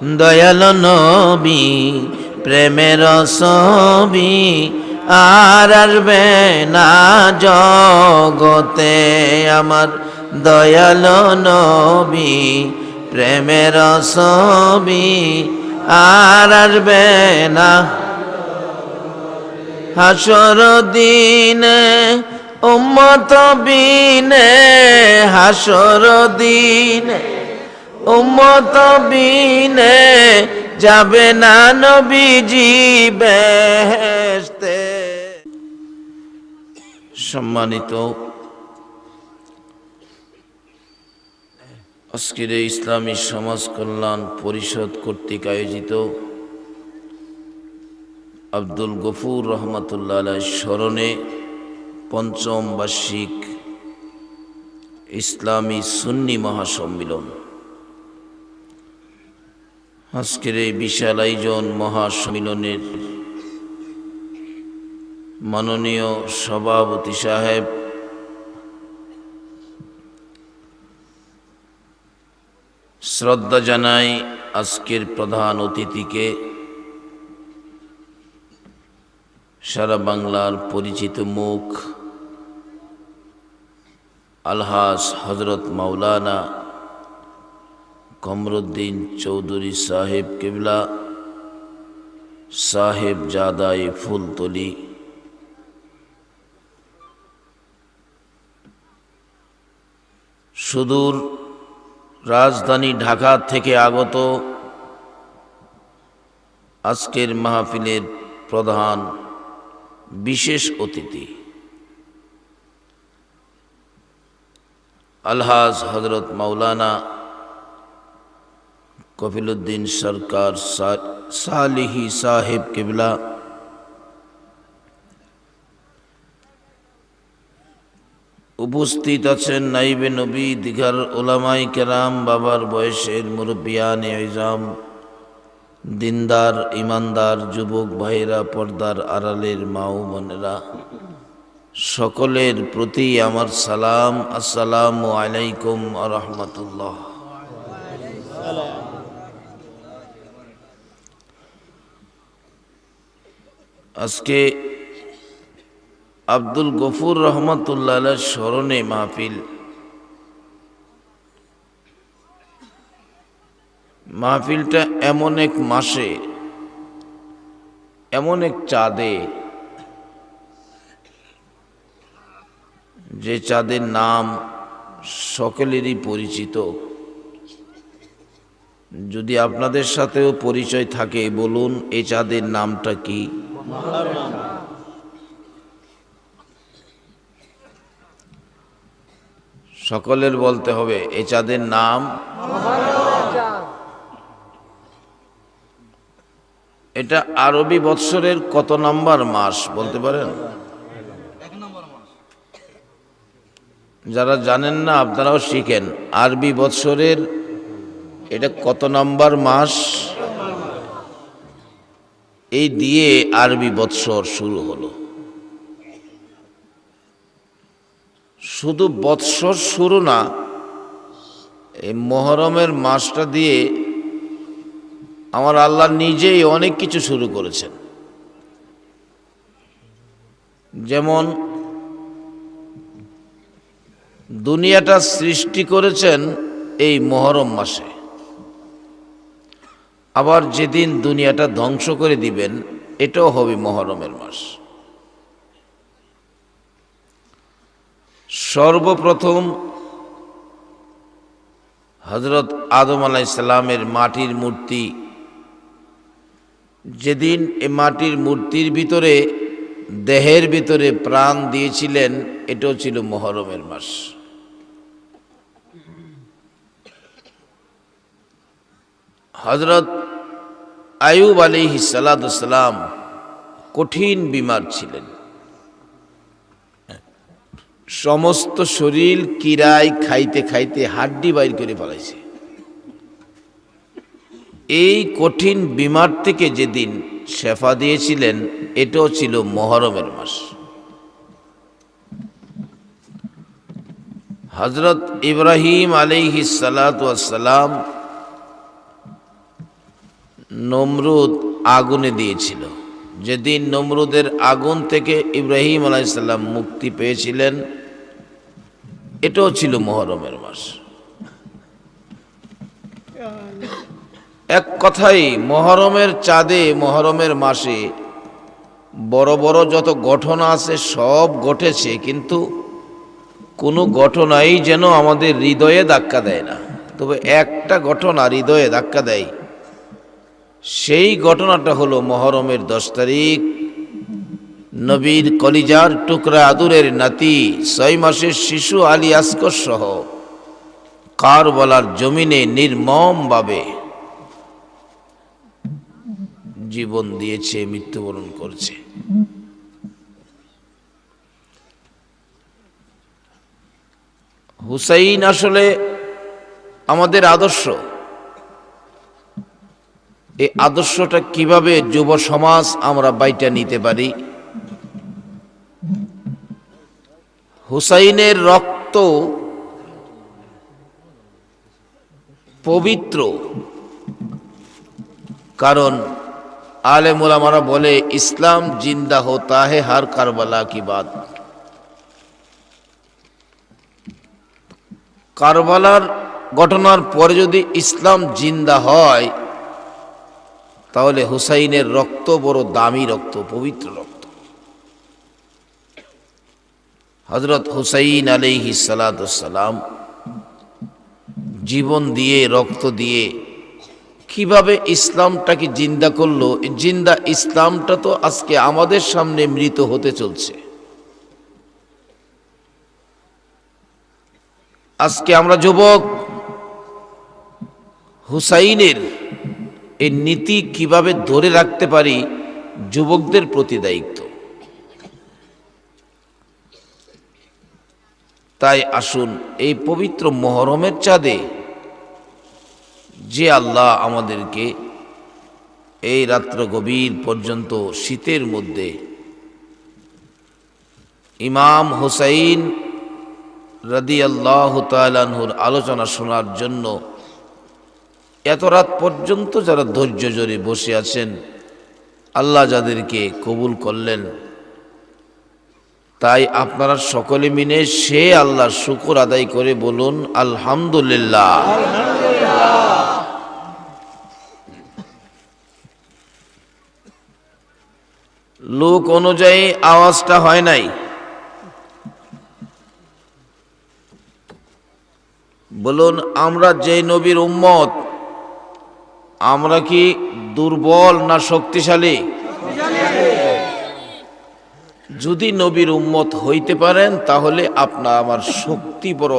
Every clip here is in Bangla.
দয়াল নবী প্রেমের ছবি আর আসবে না জগতে আমার দয়াল নবী প্রেমের ছবি আর আসবে না হাসর দিনে উম্মত বিনে হাসর দিনে উম্মত বিনে যাবে না নবীজি বেহেশতে। সম্মানিত আজকের ইসলামী সমাজ কল্যাণ পরিষদ কর্তৃক আয়োজিত আব্দুল গফুর রহমতুল্লাহ আলাইহির স্মরণে পঞ্চম বার্ষিক ইসলামী সুন্নি মহাসম্মিলন। আজকের এই বিশাল আয়োজন মহাসম্মিলনের মাননীয় সভাপতি সাহেব শ্রদ্ধা জানাই আজকের প্রধান অতিথিকে, সারা বাংলার পরিচিত মুখ আলহাজ হজরত মাওলানা কমরুদ্দিন চৌধুরী সাহেব কিবলা সাহেব জাদাই ফুলতলি, সুদূর রাজধানী ঢাকা থেকে আগত আজকের মাহফিলের প্রধান বিশেষ অতিথি আলহাজ হজরত মাওলানা কফিলউদ্দিন সরকার সালিহি সাহেব কিবলা, উপস্থিত আছেন নাইবে নবী দিঘার ওলামায়ে কেরাম, বাবার বয়সের মুরব্বিয়ানে ইজাম, দিনদার ইমানদার যুবক ভাইরা, পর্দার আড়ালের মা ও বোনেরা, সকলের প্রতি আমার সালাম। আসসালামু আলাইকুম ওয়া রাহমাতুল্লাহ। আজকে আব্দুল গফুর রহমতুল্লাহ আলাইহির স্মরণে মাহফিলটা এমন এক মাসে, এমন এক চাঁদে, যে চাঁদের নাম সকলেরই পরিচিত। যদি আপনাদের সাথেও পরিচয় থাকে বলুন এই চাঁদের নামটা কি? সকলের বলতে হবে এই চাঁদের নাম। এটা আরবি বৎসরের কত নম্বর মাস বলতে পারেন? যারা জানেন না আপনারাও শিখেন, আরবি বৎসরের এটা কত নম্বর মাস, এই দিয়ে আরবি বৎসর শুরু হলো। শুধু বৎসর শুরু না, এই মুহররমের মাসটা দিয়ে আমার আল্লাহ নিজেই অনেক কিছু শুরু করেছেন। যেমন দুনিয়াটা সৃষ্টি করেছেন এই মুহররম মাসে, আবার যেদিন দুনিয়াটা ধ্বংস করে দিবেন এটাও হবে মুহররমের মাস। সর্বপ্রথম হযরত আদম আলাইহিস সালামের মাটির মূর্তি, যেদিন এই মাটির মূর্তির ভিতরে দেহের ভিতরে প্রাণ দিয়েছিলেন এটাও ছিল মুহররমের মাস। হযরত আইয়ুব আলাইহিস সালাম কঠিন বিমার ছিলেন, সমস্ত শরীর কিরায় খাইতে খাইতে হাড্ডি বাইর করে ফেলাইছে। এই কঠিন বিমার থেকে যেদিন শেফা দিয়েছিলেন এটাও ছিল মুহররমের মাস। হযরত ইব্রাহিম আলাইহিস সালাতু ওয়াস সালাম নমরুদ আগুনে দিয়েছিল। যেদিন নমরুদের আগুন থেকে ইব্রাহিম আলাইহিস সালাম মুক্তি পেয়েছিলেন, এটাও ছিল মুহররমের মাস। এক কথাই মুহররমের চাঁদে, মুহররমের মাসে বড় বড় যত ঘটনা আছে সব ঘটেছে, কিন্তু কোনো ঘটনাই যেন আমাদের হৃদয়ে ধাক্কা দেয় না। তবে একটা ঘটনা হৃদয়ে ধাক্কা দেয়, সেই ঘটনাটা হলো মুহররমের 10 তারিখ নবীর কলিজার টুকরা আদুরের নাতি 6 মাসের শিশু আলী আসগর সহ কারবালার জমিনে নির্মমভাবে জীবন দিয়েছে, মৃত্যুবরণ করছে। হুসাইন আসলে আমাদের আদর্শ। এই আদর্শটা কিভাবে যুব সমাজ আমরা বাইটা নিতে পারি? হুসাইনের রক্ত পবিত্র, কারণ আলেম উলামারা বলে ইসলাম জিন্দা হোতা হে হর কারবালা কি বাত। কারবালার ঘটনার পরে যদি ইসলাম জিন্দা হয়, তাহলে হুসাইনের রক্ত বড় দামি রক্ত, পবিত্র রক্ত। হযরত হুসাইন আলাইহিস সালাতুস সালাম জীবন দিয়ে, রক্ত দিয়ে কিভাবে ইসলামটাকে জিন্দা করলো। জিন্দা ইসলামটা তো আজকে আমাদের সামনে মৃত হতে চলছে। আজকে আমরা যুবক, হুসাইনের এই নীতি কিভাবে ধরে রাখতে পারি, যুবকদের প্রতি দায়িত্ব। তাই আসুন এই পবিত্র মুহররমের চাঁদে, যে আল্লাহ আমাদেরকে এই রাত্র গভীর পর্যন্ত শীতের মধ্যে ইমাম হুসাইন রাদিয়াল্লাহু তাআলা আনহুর আলোচনা শোনার জন্য এত রাত পর্যন্ত যারা ধৈর্য ধরে বসে আছেন, আল্লাহ যাদেরকে কবুল করলেন, তাই আপনারা সকলে মিলে সে আল্লাহর শুকর আদায় করে বলুন আলহামদুলিল্লাহ। লোক অনুযায়ী আওয়াজটা হয় নাই। বলুন, আমরা যে নবীর উম্মত, আমরা কি দুর্বল না শক্তিশালী? যদি নবীর উম্মত হইতে পারেন, তাহলে আপনার আমার শক্তি বড়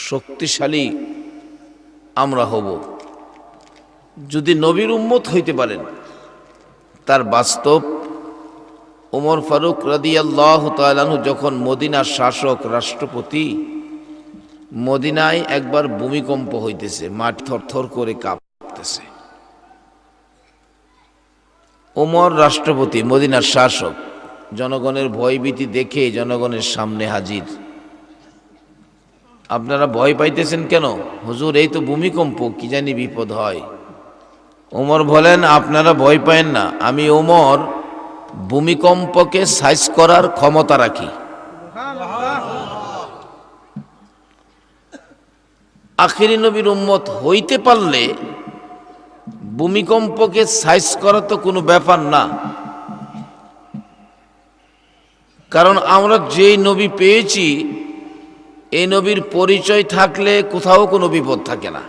শক্তিশালী আমরা হব। যদি নবীর উম্মত হইতে পারেন, তার বাস্তব ওমর ফারুক রাদিয়াল্লাহু তাআলা আনহু যখন মদিনার শাসক, রাষ্ট্রপতি, মদিনায় একবার ভূমিকম্প হইতেছে, মাটি থরথর করে কাঁপতেছে। ওমর রাষ্ট্রপতি, মদিনার শাসক, জনগণের ভয়ভীতি দেখে জনগণের সামনে হাজির। আপনারা ভয় পাইতেছেন কেন? হুজুর, এই তো ভূমিকম্প, কি জানি বিপদ হয়। ওমর বলেন, আপনারা ভয় পায়েন না, আমি ওমর ভূমিকম্পকে সাইজ করার ক্ষমতা রাখি। আখিরি নবীর উম্মত হইতে পারলে ভূমিকম্পকে সাইজ করা তো কোনো ব্যাপার না। কারণ আমরা যেই নবী পেয়েছি, এই নবীর পরিচয় থাকলে কোথাও কোনো বিপদ থাকে না।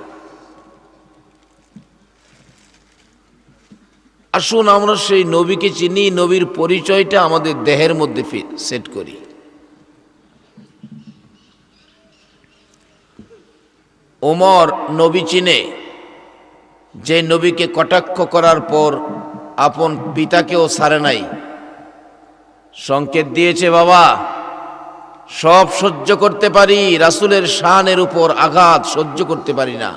আসুন আমরা সেই নবীকে চিনি, নবীর পরিচয়টা আমাদের দেহের মধ্যে সেট করি। ওমর নবী চিনে, যে নবীকে কটাক্ষ করার পর আপন পিতাকেও ছাড়ে নাই। সংকেত দিয়েছে, বাবা সব সহ্য করতে পারি, রাসূলের শানের উপর আঘাত সহ্য করতে পারি না।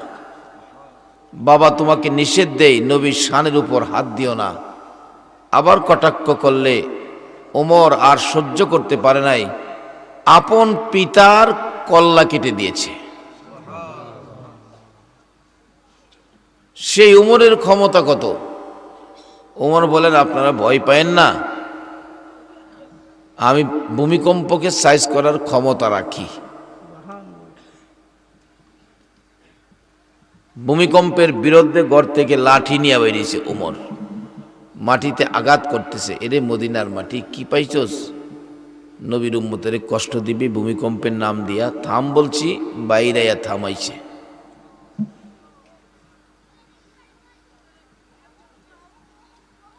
বাবা তোমাকে নিষেধ দেই, নবীর শানের উপর হাত দিও না। আবার কটাক্ষ করলে ওমর আর সহ্য করতে পারে নাই, আপন পিতার কল্লা কেটে দিয়েছে। সেই উমরের ক্ষমতা কত? উমর বলেন, আপনারা ভয় পায়েন না, আমি ভূমিকম্পকে সাইজ করার ক্ষমতা রাখি। ভূমিকম্পের বিরুদ্ধে ঘর থেকে লাঠি নিয়ে বেরিয়েছে উমর, মাটিতে আঘাত করতেছে। এরে মদিনার মাটি, কি পাইছস? নবীর উম্মতের কষ্ট দিবি ভূমিকম্পের নাম দিয়া, থাম বলছি, বাইরাইয়া থামাইছে।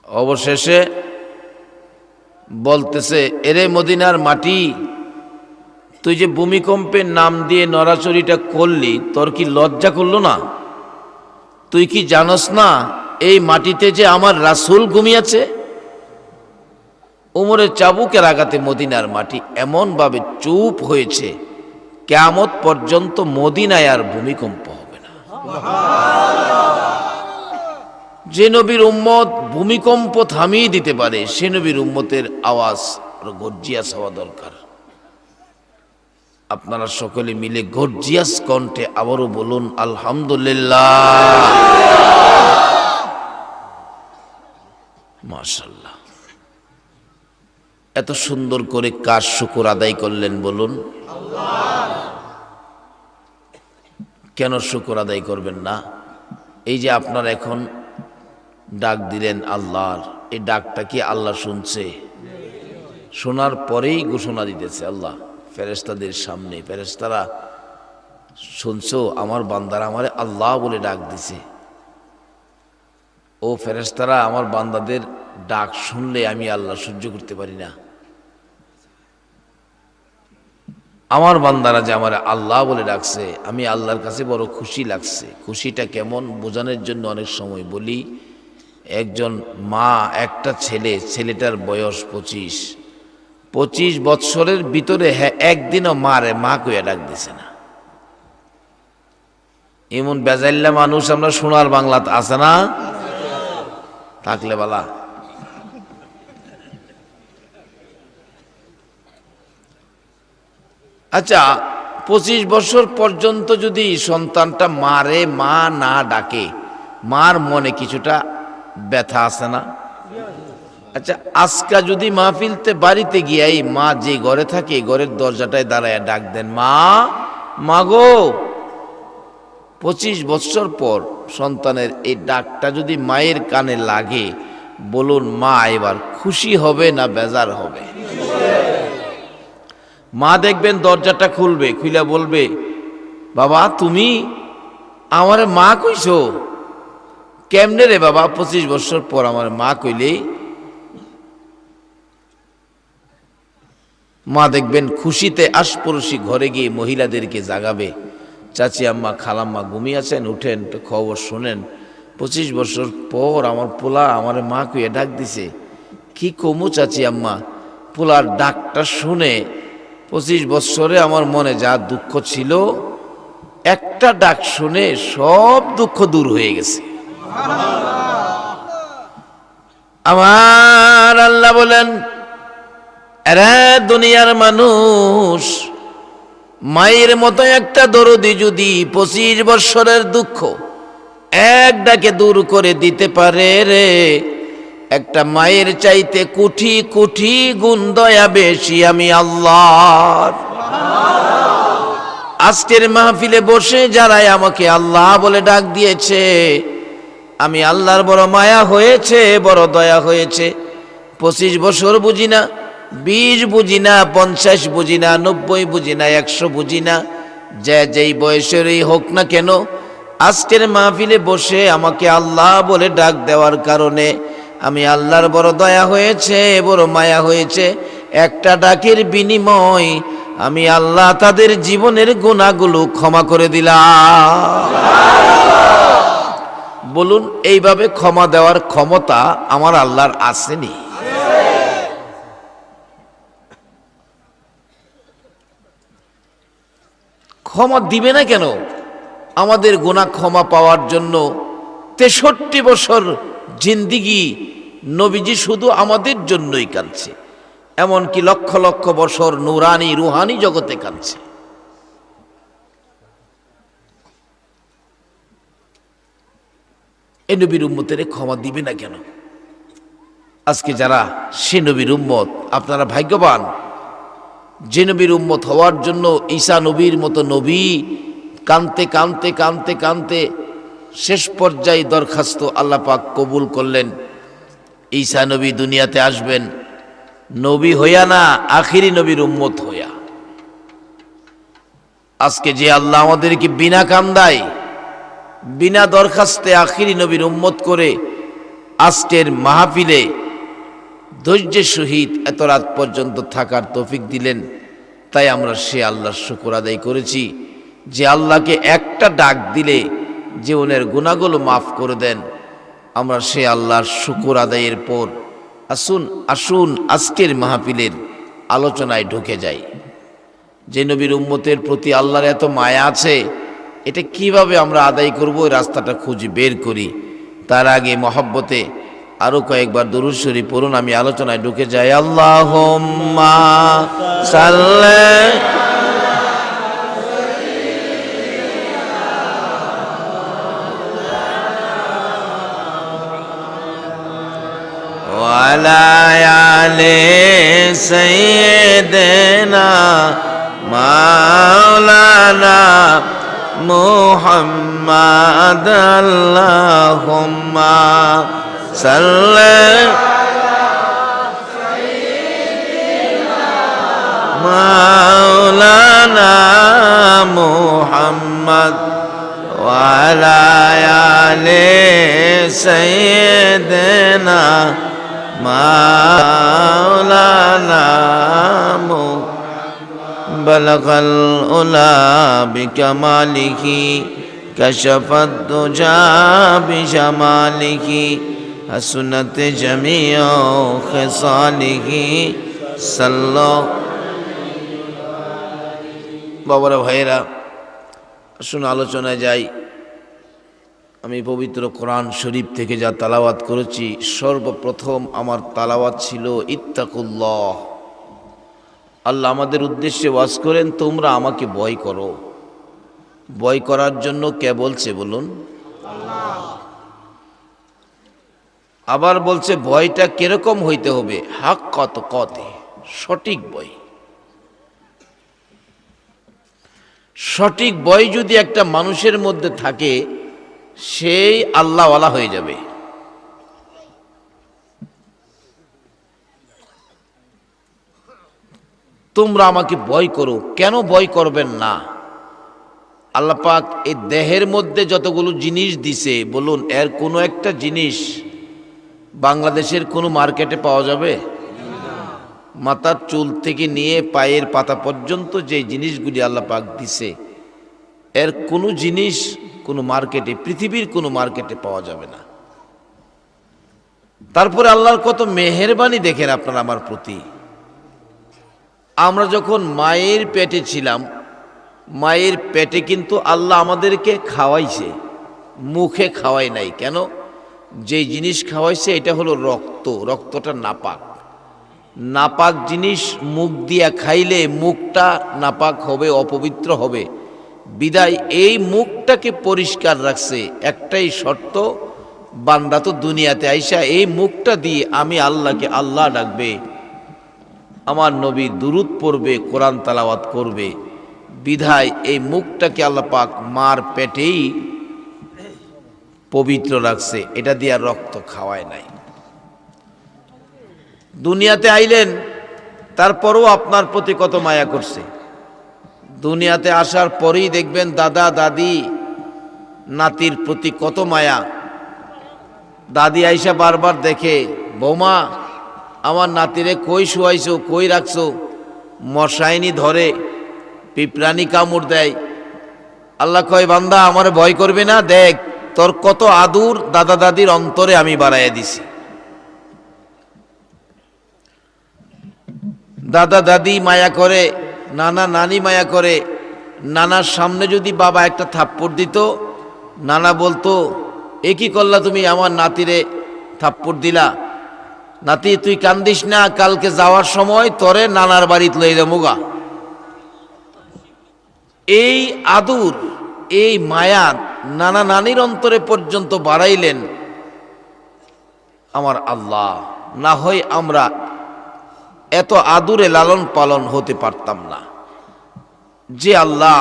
অবশেষে বলতেছে, এরে মদিনার মাটি, তুই যে ভূমিকম্পের নাম দিয়ে নড়াচড়িটা করলি, তোর কি লজ্জা করলো না? তুই কি জানস না এই মাটিতে যে আমার রাসূল ঘুমিয়েছে? উমরের চাবুকের আঘাতে মদিনার মাটি এমন ভাবে চুপ হয়েছে, কিয়ামত পর্যন্ত মদিনায় আর ভূমিকম্প হবে না। যে নবীর উম্মত ভূমিকম্প থামিয়ে দিতে পারে, সে নবীর উম্মতের আওয়াজ গর্জিয়াস হওয়া দরকার। আপনারা সকলে মিলে গর্জিয়াস কণ্ঠে আবারও বলুন আলহামদুলিল্লাহ। মাশাআল্লাহ। এত সুন্দর করে কার শুকর আদায় করলেন বলুন? কেন শুকর আদায় করবেন না? এই যে আপনারা এখন ডাক দিলেন আল্লাহর, এই ডাকটা কি আল্লাহ শুনছে? শোনার পরেই ঘোষণা দিতেছে আল্লাহ ফেরেশতাদের সামনে, ফেরেশতারা শুনছো আমার বান্দারা আমারে আল্লাহ বলে ডাক দিছে। ও ফেরেশতারা, আমার বান্দাদের ডাক শুনলে আমি আল্লাহ সহ্য করতে পারি না। আমার বান্দারা যে আমার আল্লাহ বলে ডাকছে, আমি আল্লাহর কাছে বড় খুশি লাগছে। খুশিটা কেমন বোঝানোর জন্য অনেক সময় বলি, একজন মা একটা ছেলে, ছেলেটার বয়স 25 বৎসরের ভিতরে একদিনও মারে মা কইয়া ডাক দিছে না। এমন বেজাইল্লা মানুষ আমরা সোনার বাংলাতে আছে না? থাকলে বালা। আচ্ছা, 25 বছর পর্যন্ত যদি সন্তানটা মারে মা না ডাকে, মার মনে কিছুটা ব্যথা আছে না? আচ্ছা, আজকা যদি মাহফিলতে বাড়িতে গিয়াই মা যে ঘরে থাকে, ঘরের দরজাটায় দাঁড়ায় ডাক দেন, মা, মাগো। 25 বছর পর সন্তানের এই ডাকটা যদি মায়ের কানে লাগে, বলুন মা এবার খুশি হবে না বেজার হবে? মা দেখবেন দরজাটা খুলবে, খুলে বলবে, বাবা তুমি আমারে মা কইছো? কেমনে রে বাবা, 25 বছর পর আমার মা কইলে? মা দেখবেন খুশিতে আশপড়শি ঘরে গিয়ে মহিলাদেরকে জাগাবে, চাচি আম্মা খালাম্মা ঘুমিয়ে আছেন, উঠেন তো খবর শোনেন, 25 বছর পর আমার পোলা আমার মা কইয়া ডাক দিছে। কি কমু চাচি আম্মা, পোলার ডাকটা শুনে 25 বছরে আমার মনে যা দুঃখ ছিল, একটা ডাক শুনে সব দুঃখ দূর হয়ে গেছে। আমার আল্লাহ বলেন, এরা দুনিয়ার মানুষ, মায়ের মতো একটা দরদি যদি 25 বছরের দুঃখ এক ডাকে দূর করে দিতে পারে রে, একটা মায়ের চাইতে কোটি কোটি গুণ দয়া বেশি আমি আল্লাহর। আজকের মাহফিলে বসে যারাই আমাকে আল্লাহ বলে ডাক দিয়েছে, আমি আল্লাহর বড় মায়া হয়েছে, বড় দয়া হয়েছে। 25 বছর বুঝি না, 20 বুঝি না, 50 বুঝি না, 90 বুঝি না, 100 বুঝি না, যে যেই বয়সেরই হোক না কেন, আজকের মাহফিলে বসে আমাকে আল্লাহ বলে ডাক দেওয়ার কারণে আমি আল্লাহর বড় দয়া হয়েছে, বড় মায়া হয়েছে। একটা ডাকের বিনিময় আমি আল্লাহ তাদের জীবনের গুনাহগুলো ক্ষমা করে দিলাম। বলুন, এইভাবে ক্ষমা দেওয়ার ক্ষমতা আমার আল্লাহর আসেনি? ক্ষমা দিবে না কেন? আমাদের গুনাহ ক্ষমা পাওয়ার জন্য 63 বছর জিন্দিগি নবীজি শুধু আমাদের জন্যই কাঁদছে, এমনকি লক্ষ লক্ষ বছর নুরানি রুহানি জগতে কাঁদছে। এই নবীর উম্মতের ক্ষমা দিবে না কেন? আজকে যারা সে নবীর উম্মত, আপনারা ভাগ্যবান। যে নবীর উম্মত হওয়ার জন্য ঈসা নবীর মতো নবী কানতে কানতে কানতে কানতে শেষ পর্যায়ে দরখাস্ত আল্লাহ পাক কবুল করলেন। ঈসা নবী দুনিয়াতে আসবেন নবী হইয়া না, আখিরি নবীর উম্মত হইয়া। আজকে যে আল্লাহ আমাদেরকে বিনা কান্দায় বিনা দরখাস্তে আখিরি নবীর উম্মত করে আজকের মাহফিলে ধৈর্যের সহিত এত রাত পর্যন্ত থাকার তৌফিক দিলেন, তাই আমরা সে আল্লাহর শুকর আদায় করেছি যে আল্লাহকে একটা ডাক দিলে জীবনের গুনাহগুলো মাফ করে দেন। আমরা সে আল্লাহর শুকর আদায়ের পর আসুন আজকের মাহফিলের আলোচনায় ঢুকে যাই। যে নবীর উম্মতের প্রতি আল্লাহর এত মায়া আছে, এটা কিভাবে আমরা আদায় করব, ওই রাস্তাটা খুঁজে বের করি। তার আগে মহব্বতে আরো কয়েকবার দুরূদ শরীফ পড়ুন, আমি আলোচনায় ঢুকে যাই। আল্লাহুম্মা সাল্লি ওয়ালা আলি সাইয়্যিদিনা মাওলানা মুহাম্মাদ। আল্লাহুম্মা সাল্লি মাওলানা মুহাম্মাদ ওয়ালা আলি সাইয়্যিদিনা মাওলানা বালাগাল উলা বিকামালিহি কাশাফাদ দুজা বিজামালিহি হাসুনাত জামিউ খিসালিহি সাল্লাল্লাহু। বাবারা ভাইয়েরা, আসুন আলোচনায় যাই। আমি পবিত্র কোরআন শরীফ থেকে যা তালাওয়াত করেছি, সর্বপ্রথম আমার তালাওয়াত ছিল ইত্তাকুল্লাহ। আল্লাহ আমাদের উদ্দেশ্যে ওয়াজ করেন, তোমরা আমাকে ভয় করো। ভয় করার জন্য কে বলছে বলুন? আবার বলছে ভয়টা কিরকম হইতে হবে? হাক কত কতে, সঠিক ভয়। সঠিক ভয় যদি একটা মানুষের মধ্যে থাকে, সেই আল্লাহওয়ালা হয়ে যাবে। তোমরা আমাকে ভয় করো। কেন ভয় করবেন না? আল্লাহ পাক এই দেহের মধ্যে যতগুলো জিনিস দিছে, বলুন এর কোনো একটা জিনিস বাংলাদেশের কোনো মার্কেটে পাওয়া যাবে? মাথার চুল থেকে নিয়ে পায়ের পাতা পর্যন্ত যে জিনিসগুলি আল্লাহ পাক দিছে, এর কোনো জিনিস কোনো মার্কেটে, পৃথিবীর কোনো মার্কেটে পাওয়া যাবে না। তারপরে আল্লাহর কত মেহেরবানি দেখেন আপনারা আমার প্রতি। আমরা যখন মায়ের পেটে ছিলাম, মায়ের পেটে কিন্তু আল্লাহ আমাদেরকে খাওয়াইছে, মুখে খাওয়াই নাই। কেন? যে জিনিস খাওয়াইছে এটা হলো রক্ত। রক্তটা নাপাক। নাপাক জিনিস মুখ দিয়া খাইলে মুখটা নাপাক হবে, অপবিত্র হবে। বিদায় এই মুখটাকে পরিষ্কার রাখছে একটাই শর্ত, বান্দা তো দুনিয়াতে আইসা এই মুখটা দিয়ে আমি আল্লাহকে আল্লাহ ডাকবে, আমার নবী দুরূদ পড়বে, কোরআন তালাওয়াত করবে। বিধায় এই মুখটাকে আল্লাহ পাক মার পেটেই পবিত্র রাখছে, এটা দিয়ে রক্ত খাওয়ায় নাই। দুনিয়াতে আইলেন, তারপরও আপনার প্রতি কত মায়া করছে। দুনিয়াতে আসার পরেই দেখবেন দাদা দাদি নাতির প্রতি কত মায়া। দাদি আইসা বারবার দেখে, বৌমা আমার নাতিরে কই শুয়াইছো, কই রাখছো? মশাইনি ধরে, পিঁপড়ানি কামড় দেয়। আল্লাহ কয়, বান্দা আমার ভয় করবে না? দেখ তোর কত আদুর দাদা দাদির অন্তরে আমি বাড়াইয়া দিছি। দাদা দাদি মায়া করে, নানা নানি মায়া করে। নানার সামনে যদি বাবা একটা থাপ্পড় দিত, নানা বলতো, এ কি করলা তুমি, আমার নাতিরে থাপ্পড় দিলা? নাতি তুই কান্দিস না, কালকে যাওয়ার সময় তোরে নানার বাড়িতে লই যামুগা। এই আদুর, এই মায়া নানা নানির অন্তরে পর্যন্ত বাড়াইলেন। আমার আল্লাহ, না হয় আমরা এত আদুরে লালন পালন হতে পারতাম না। যে আল্লাহ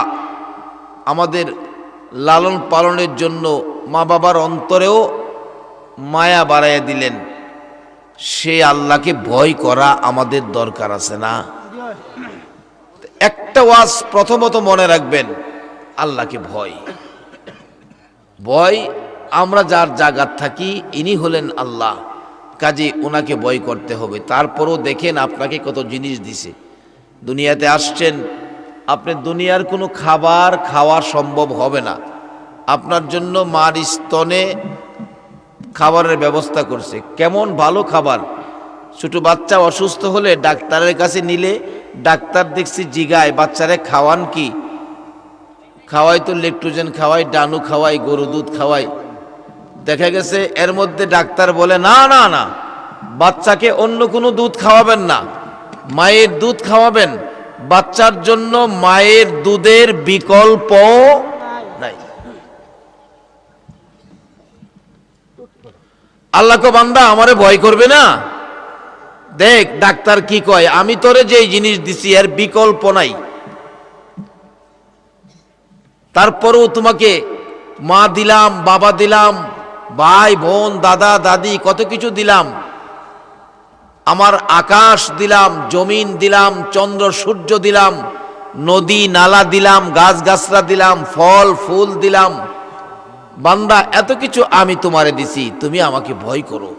আমাদের লালন পালনের জন্য মা বাবার অন্তরেও মায়া বাড়াইয়া দিলেন, সে আল্লাহকে ভয় করা আমাদের দরকার আছে না? একটা ওয়াজ প্রথমত মনে রাখবেন, আল্লাহকে ভয়। ভয়, আমরা যার জায়গার থাকি ইনি হলেন আল্লাহ, কাজে ওনাকে ভয় করতে হবে। তারপরও দেখেন আপনাকে কত জিনিস দিছে, দুনিয়াতে আসছেন, আপনি দুনিয়ার কোনো খাবার খাওয়া সম্ভব হবে না, আপনার জন্য মার স্তনে খাবারের ব্যবস্থা করছে। কেমন ভালো খাবার! ছোট বাচ্চা অসুস্থ হলে ডাক্তারের কাছে নিলে ডাক্তার দেখছি জিগায়, বাচ্চারে খাওয়ান কি? খাওয়াই তো ল্যাকটোজেন খাওয়াই, ডানু খাওয়াই, গরু দুধ খাওয়াই। দেখা গেছে এর মধ্যে ডাক্তার বলে না না না, বাচ্চাকে অন্য কোনো দুধ খাওয়াবেন না, মায়ের দুধ খাওয়াবেন। বাচ্চার জন্য মায়ের দুধের বিকল্প নাই। আল্লাহ কো বান্দা আমারে ভয় করবে না, দেখ ডাক্তার কি কয়, আমি তোরে যে জিনিস দিছি এর বিকল্প নাই। তারপরেও তোমাকে মা দিলাম, বাবা দিলাম, ভাই বোন, দাদা দাদি, কত কিছু দিলাম। আমার আকাশ দিলাম, জমিন দিলাম, চন্দ্র সূর্য দিলাম, নদী নালা দিলাম, গাছ গাছরা দিলাম, ফল ফুল দিলাম। বান্দা এত কিছু আমি তোমারে দিছি, তুমি আমাকে ভয় করো।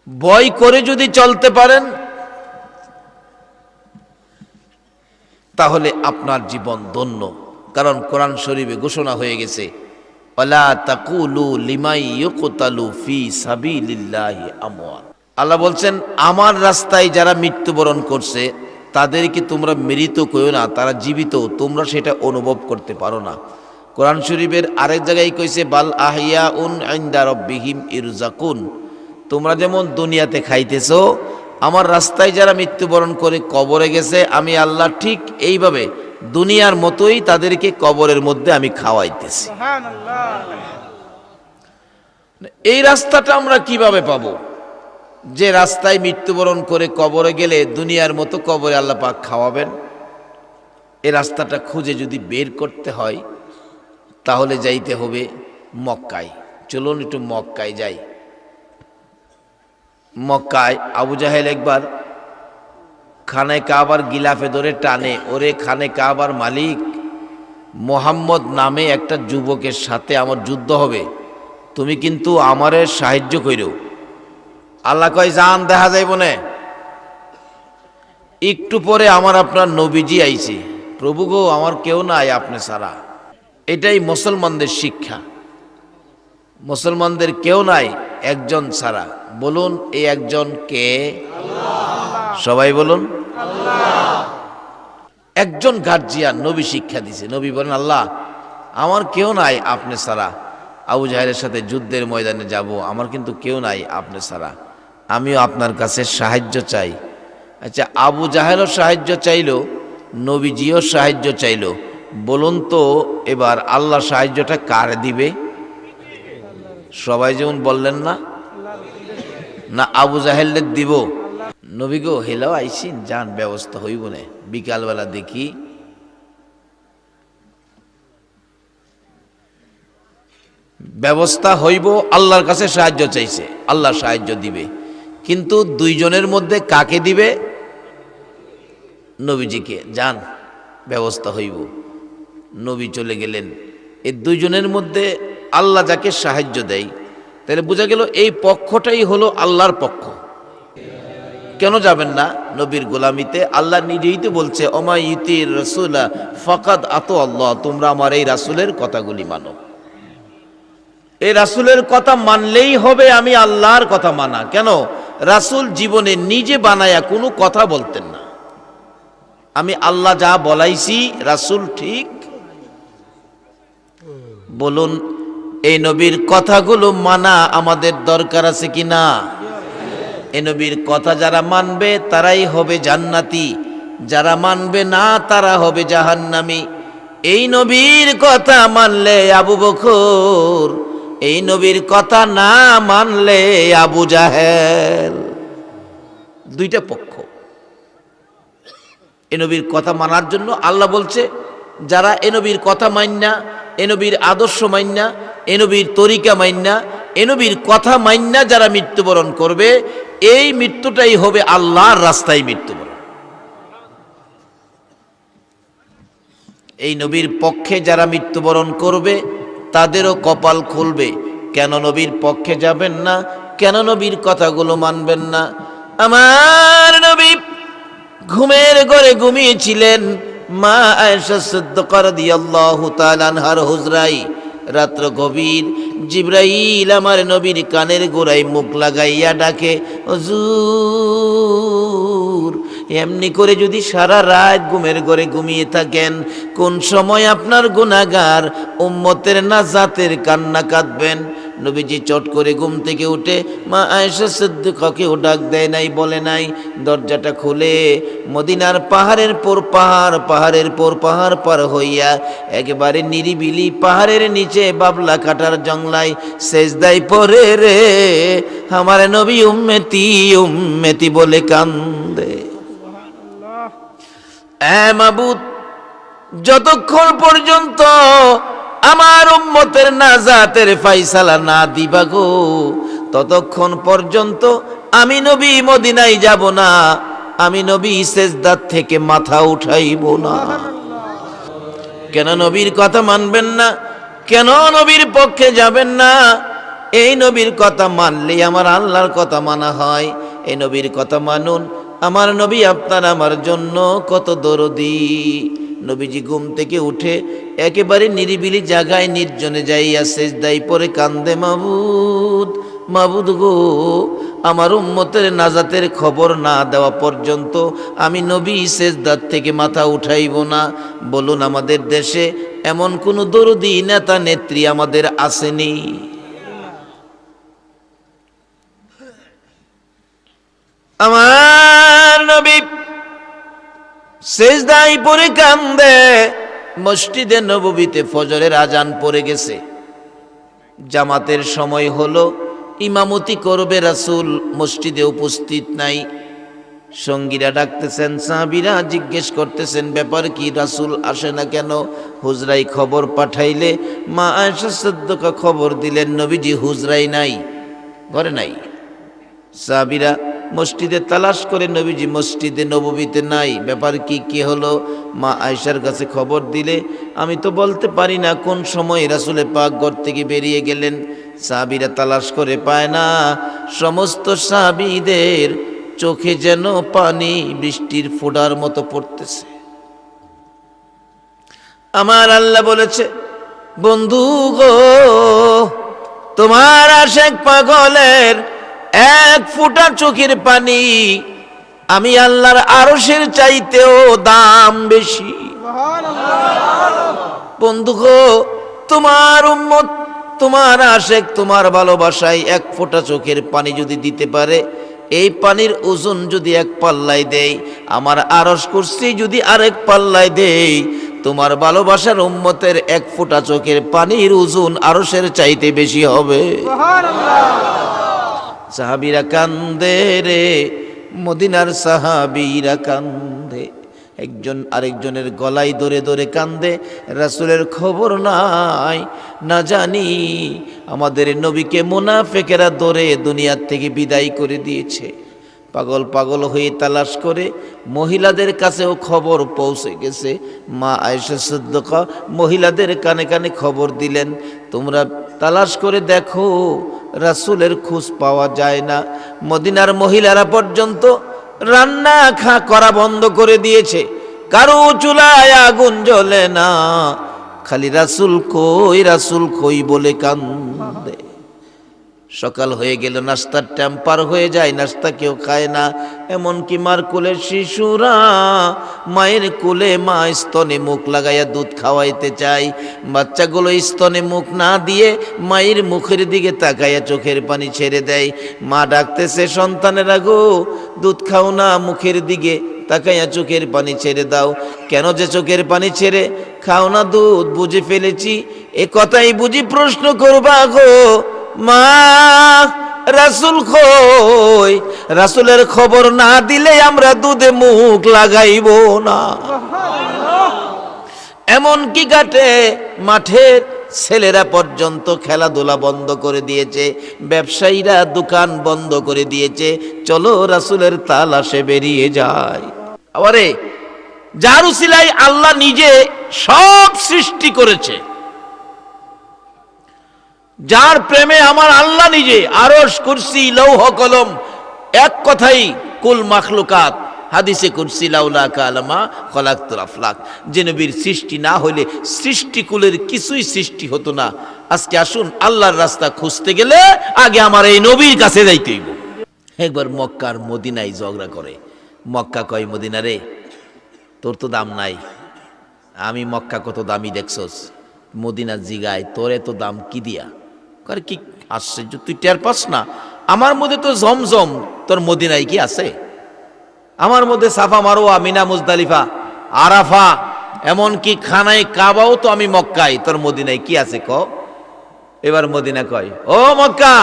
ভয় করে যদি চলতে পারেন তাহলে আপনার জীবন ধন্য। কারণ কোরআন শরীফে ঘোষণা হয়ে গেছে, ওয়ালা তাকুলু লিমাই ইউকতালু ফি সাবিলিল্লাহি আমওয়াত। আল্লাহ বলছেন, আমার রাস্তায় যারা মৃত্যুবরণ করছে তাদেরকে তোমরা মৃত কইও না, তারা জীবিত, তোমরা সেটা অনুভব করতে পারো না। কোরআন শরীফের আরেক জায়গায় কইছে, বাল আহিয়াউন ইনদা রাব্বিহিম ইরজাকুন। তোমরা যেমন দুনিয়াতে খাইতেছো, আমার রাস্তায় যারা মৃত্যুবরণ করে কবরে গেছে, আমি আল্লাহ ঠিক এইভাবে দুনিয়ার মতোই তাদেরকে কবরের মধ্যে আমি খাওয়াইতেছি। এই রাস্তাটা আমরা কিভাবে পাবো? যে রাস্তায় মৃত্যুবরণ করে কবরে গেলে দুনিয়ার মতো কবরে আল্লাহ পাক খাওয়াবেন, এই রাস্তাটা খুঁজে যদি বের করতে হয় তাহলে যাইতে হবে মক্কায়। চলুন একটু মক্কায় যাই। মক্কায় আবু জাহেল একবার খানে কাবার গিলাফে ধরে টানে, ওরে খানে কাবার মালিক, মোহাম্মদ নামে একটা যুবকের সাথে আমার যুদ্ধ হবে, তুমি কিন্তু আমারে সাহায্য কইরো। আল্লাহ কয়, জান দেখা যাইব না। একটু পরে আমার আপনার নবীজি আইছে, প্রভু গো আমার কেউ নাই আপনি ছাড়া। এটাই মুসলমানদের শিক্ষা, মুসলমানদের কেউ নাই একজন ছাড়া। বলুন এই একজন কে? সবাই বলুন একজন গার্জিয়ান নবী শিক্ষা দিছে। নবী বলেন, আল্লাহ আমার কেউ নাই আপনি ছাড়া, আবু জাহেলের সাথে যুদ্ধের ময়দানে যাব, আমার কিন্তু কেউ নাই আপনি ছাড়া, আমিও আপনার কাছে সাহায্য চাই। আচ্ছা, আবু জাহেলও সাহায্য চাইল, নবীজিও সাহায্য চাইল। বলুন তো এবার আল্লাহ সাহায্যটা কার দিবে? সবাই যেমন বললেন না, না আবু জাহেলের দিব? নবী গো হেলাও আইসিন, যান ব্যবস্থা হইব না, বিকালবেলা দেখি। ব্যবস্থা হইব, আল্লাহর কাছে সাহায্য চাইছে, আল্লাহ সাহায্য দিবে। কিন্তু দুইজনের মধ্যে কাকে দিবে? নবীজিকে। যান ব্যবস্থা হইব। নবী চলে গেলেন। এই দুইজনের মধ্যে আল্লাহ যাকে সাহায্য দেয়, তাহলে বোঝা গেল এই পক্ষটাই হলো আল্লাহর পক্ষ। কেন যাবেন না নবীর গোলামিতে? আল্লাহ নিজেই তো বলছে, ওমা ইউতির রাসূলা ফাকাদ আতো আল্লাহ, তোমরা আমার এই রাসূলের কথাগুলি মানো। এই রাসূলের কথা মানলেই হবে আমি আল্লাহর কথা মানা। কেন? রাসূল জীবনে নিজে বানায়া কোনো কথা বলতেন না। আমি আল্লাহ যা বলাইছি রাসূল ঠিক। বলুন এই নবীর কথাগুলো মানা আমাদের দরকার আছে কি না? এই নবীর কথা যারা মানবে তারাই হবে জান্নাতি, যারা মানবে না তারা হবে জাহান্নামী। এই নবীর কথা মানলে আবু বকর এই নবীর কথা না মানলে আবু জাহেল। দুইটা পক্ষ। এ নবীর কথা মানার জন্য আল্লাহ বলছে, যারা এ নবীর কথা মান্না, এ নবীর আদর্শ মান্না, এ নবীর তরিকা মান্না, এ নবীর কথা মান্না যারা মৃত্যুবরণ করবে, এই মৃত্যুটাই হবে আল্লাহর রাস্তায় মৃত্যুবরণ। এই নবীর পক্ষে যারা মৃত্যুবরণ করবে তাদেরও কপাল খুলবে। কেন নবীর পক্ষে যাবেন না? কেন নবীর কথাগুলো মানবেন না? আমার নবী ঘুমের ঘরে ঘুমিয়েছিলেন। মা আয়েশা সিদ্দিকা রাদিয়াল্লাহু তাআলা আনহার হুজরায় রাত্র গভীর। জিবরাইল আমার নবীর কানের গোড়ায় মুখ লাগাইয়া ডাকে, হুজুর এমনি করে যদি সারা রাত ঘুমের ঘরে ঘুমিয়ে থাকেন, কোন সময় আপনার গুনাহগার উম্মতের নাজাতের কান্না কাঁদবেন? নবীজি চট করে ঘুম থেকে উঠে মা আয়েশা সিদ্দিকাকেও ডাক দেয় নাই, বলে নাই। দরজাটা খুলে মদিনার পাহাড়ের পর পাহাড়, পাহাড়ের পর পাহাড় পার হইয়া একেবারে নিরিবিলি পাহাড়ের নিচে বাবলা কাটার জংলায় সেজদায় পড়ে রে আমার নবী উম্মতি উম্মতি বলে কান্দে। এ মাবুদ, যতক্ষণ পর্যন্ত আমার উম্মতের নাজাতের ফায়সালা না দিবা গো, ততক্ষণ পর্যন্ত আমি নবী মদিনায় যাব না, আমি নবী সেজদার থেকে মাথা উঠাইব না। কেন নবীর কথা মানবেন না? কেন নবীর পক্ষে যাবেন না? এই নবীর কথা মানলে আমার আল্লাহর কথা মানা হয়। এই নবীর কথা মানুন। আমার নবী আপনার আমার জন্য কত দরদি। নবীজি ঘুম থেকে উঠে একেবারে নিরিবিলি জায়গায় নির্জনে যাইয়া সেজদায় পড়ে কান্দে, মাবুদ মাবুদ গো, আমার উম্মতের নাজাতের খবর না দেওয়া পর্যন্ত আমি নবী সেজদার থেকে মাথা উঠাইব না। বলুন, আমাদের দেশে এমন কোন দরদি নেতা নেত্রী আমাদের আসেনি? আমার নবী সেজদায় পড়ে কান্দে। মসজিদে নববীতে ফজরের আজান পড়ে গেছে, জামাতের সময় হলো, ইমামতি করবে রাসূল মসজিদে উপস্থিত নাই। সঙ্গীরা ডাকতেছেন, সাহাবীরা জিজ্ঞেস করতেছেন ব্যাপার কি, রাসূল আসে না কেন? হুজরাই খবর পাঠাইলে মা আয়েশা সিদ্দিকা খবর দিলেন নবীজি হুজরাই নাই, ঘরে নাই। সাহাবীরা মসজিদে তালাশ করে নবীজি মসজিদে নববীতে নাই। ব্যাপার কি, কি হলো? মা আয়েশার কাছে খবর দিলে আমি তো বলতে পারি না কোন সময় রাসূলে পাক ঘর থেকে বেরিয়ে গেলেন। সাহাবীরা তালাশ করে পায় না। সমস্ত সাহাবীদের চোখে যেন পানি বৃষ্টির ফোঁটার মতো পড়তেছে। আমার আল্লাহ বলেছে, বন্ধু গো, তোমার আশেক পাগলের এক ফোঁটা চোখের পানি আমি আল্লাহর আরশের চাইতেও দাম বেশি। বন্ধু গো, তোমার উম্মত, তোমার আশেক, তোমার ভালোবাসায় এক ফোঁটা চোখের পানি যদি দিতে পারে, এই পানির ওজন যদি এক পাল্লায় দেই, আমার আরশ কুরসি যদি আরেক পাল্লায় দেই, তোমার ভালোবাসার উম্মতের এক ফোঁটা চোখের পানির ওজন আরশের চাইতে বেশি হবে। সাহাবীরা কান্দে রে, মদিনার সাহাবীরা কান্দে, একজন আরেকজনের গলায় ধরে ধরে কান্দে। রাসূলের খবর নাই, না জানি আমাদের নবীকে মুনাফিকেরা ধরে দুনিয়ার থেকে বিদায় করে দিয়েছে। পাগল পাগল হয়ে তালাশ করে মহিলাদের কাছেও খবর পৌঁছে গেছে। মা আয়েশা সিদ্দিকা মহিলাদের কানে কানে খবর দিলেন, তোমরা তালাশ করে দেখো, রাসূলের খোঁজ পাওয়া যায় না। মদিনার মহিলারা পর্যন্ত রান্না করা বন্ধ করে দিয়েছে, কারো চুলায় আগুন জ্বলে না, খালি রাসূল কই রাসূল কই বলে কান্দে। সকাল হয়ে গেল, নাস্তার টাইম পার হয়ে যায়, নাস্তা কেউ খায় না। এমনকি মার কোলের শিশুরা মায়ের কোলে মা স্তনে মুখ লাগাইয়া দুধ খাওয়াইতে চায়। বাচ্চাগুলো স্তনে মুখ না দিয়ে মায়ের মুখের দিকে তাকাইয়া চোখের পানি ছেড়ে দেয়। মা ডাকতেছে, সন্তানেরা গো, দুধ খাও না, মুখের দিকে তাকাইয়া চোখের পানি ছেড়ে দাও। কেন যে চোখের পানি ছেড়ে খাও না দুধ? বুঝে ফেলেছি। এ কথাই বুঝি প্রশ্ন করবা গো মা, রাসূল কই? রাসূলের খবর না দিলে আমরা দুধে মুখ লাগাইব না। এমন কি ঘাটে মাঠের ছেলেরা পর্যন্ত খেলাধুলা বন্ধ করে দিয়েছে, ব্যবসায়ীরা দোকান বন্ধ করে দিয়েছে। চলো রাসূলের তালাশে বেরিয়ে যায়। আরে যার উসিলায় আল্লাহ নিজে সব সৃষ্টি করেছে, যার প্রেমে আমার আল্লাহ নিজে আরশ, কুরসি, লৌহ কলম, এক কথাই কুল মাখলুকাত, হাদিসে কুরসি লাউলা কালামা খলাকতুল আফলাক। যে নবীর সৃষ্টি না হইলে সৃষ্টিকুলের কিছুই সৃষ্টি হতো না। আজকে আসুন আল্লাহর রাস্তা খুঁজতে গেলে আগে আমার এই নবীর কাছে যাইতে হইব। একবার মক্কার মদিনায় ঝগড়া করে। মক্কা কয়, মদিনা রে তোর তো দাম নাই, আমি মক্কা কত দামি দেখছস। মদিনা জিগায়, তোর এত দাম কি দিয়া? করে কি আশ্চর্য, তুই টের পাস না? আমার মধ্যে তো জমজম, তোর মদিনায় কি আছে? আমার মধ্যে সাফা মারোয়া, মিনা, মুজদালিফা, আরাফা, এমনকি খানায় কাবাও তো আমি মক্কায়, তোর মদিনায় কি আছে ক? এবার মদিনা কয়, ও মক্কা,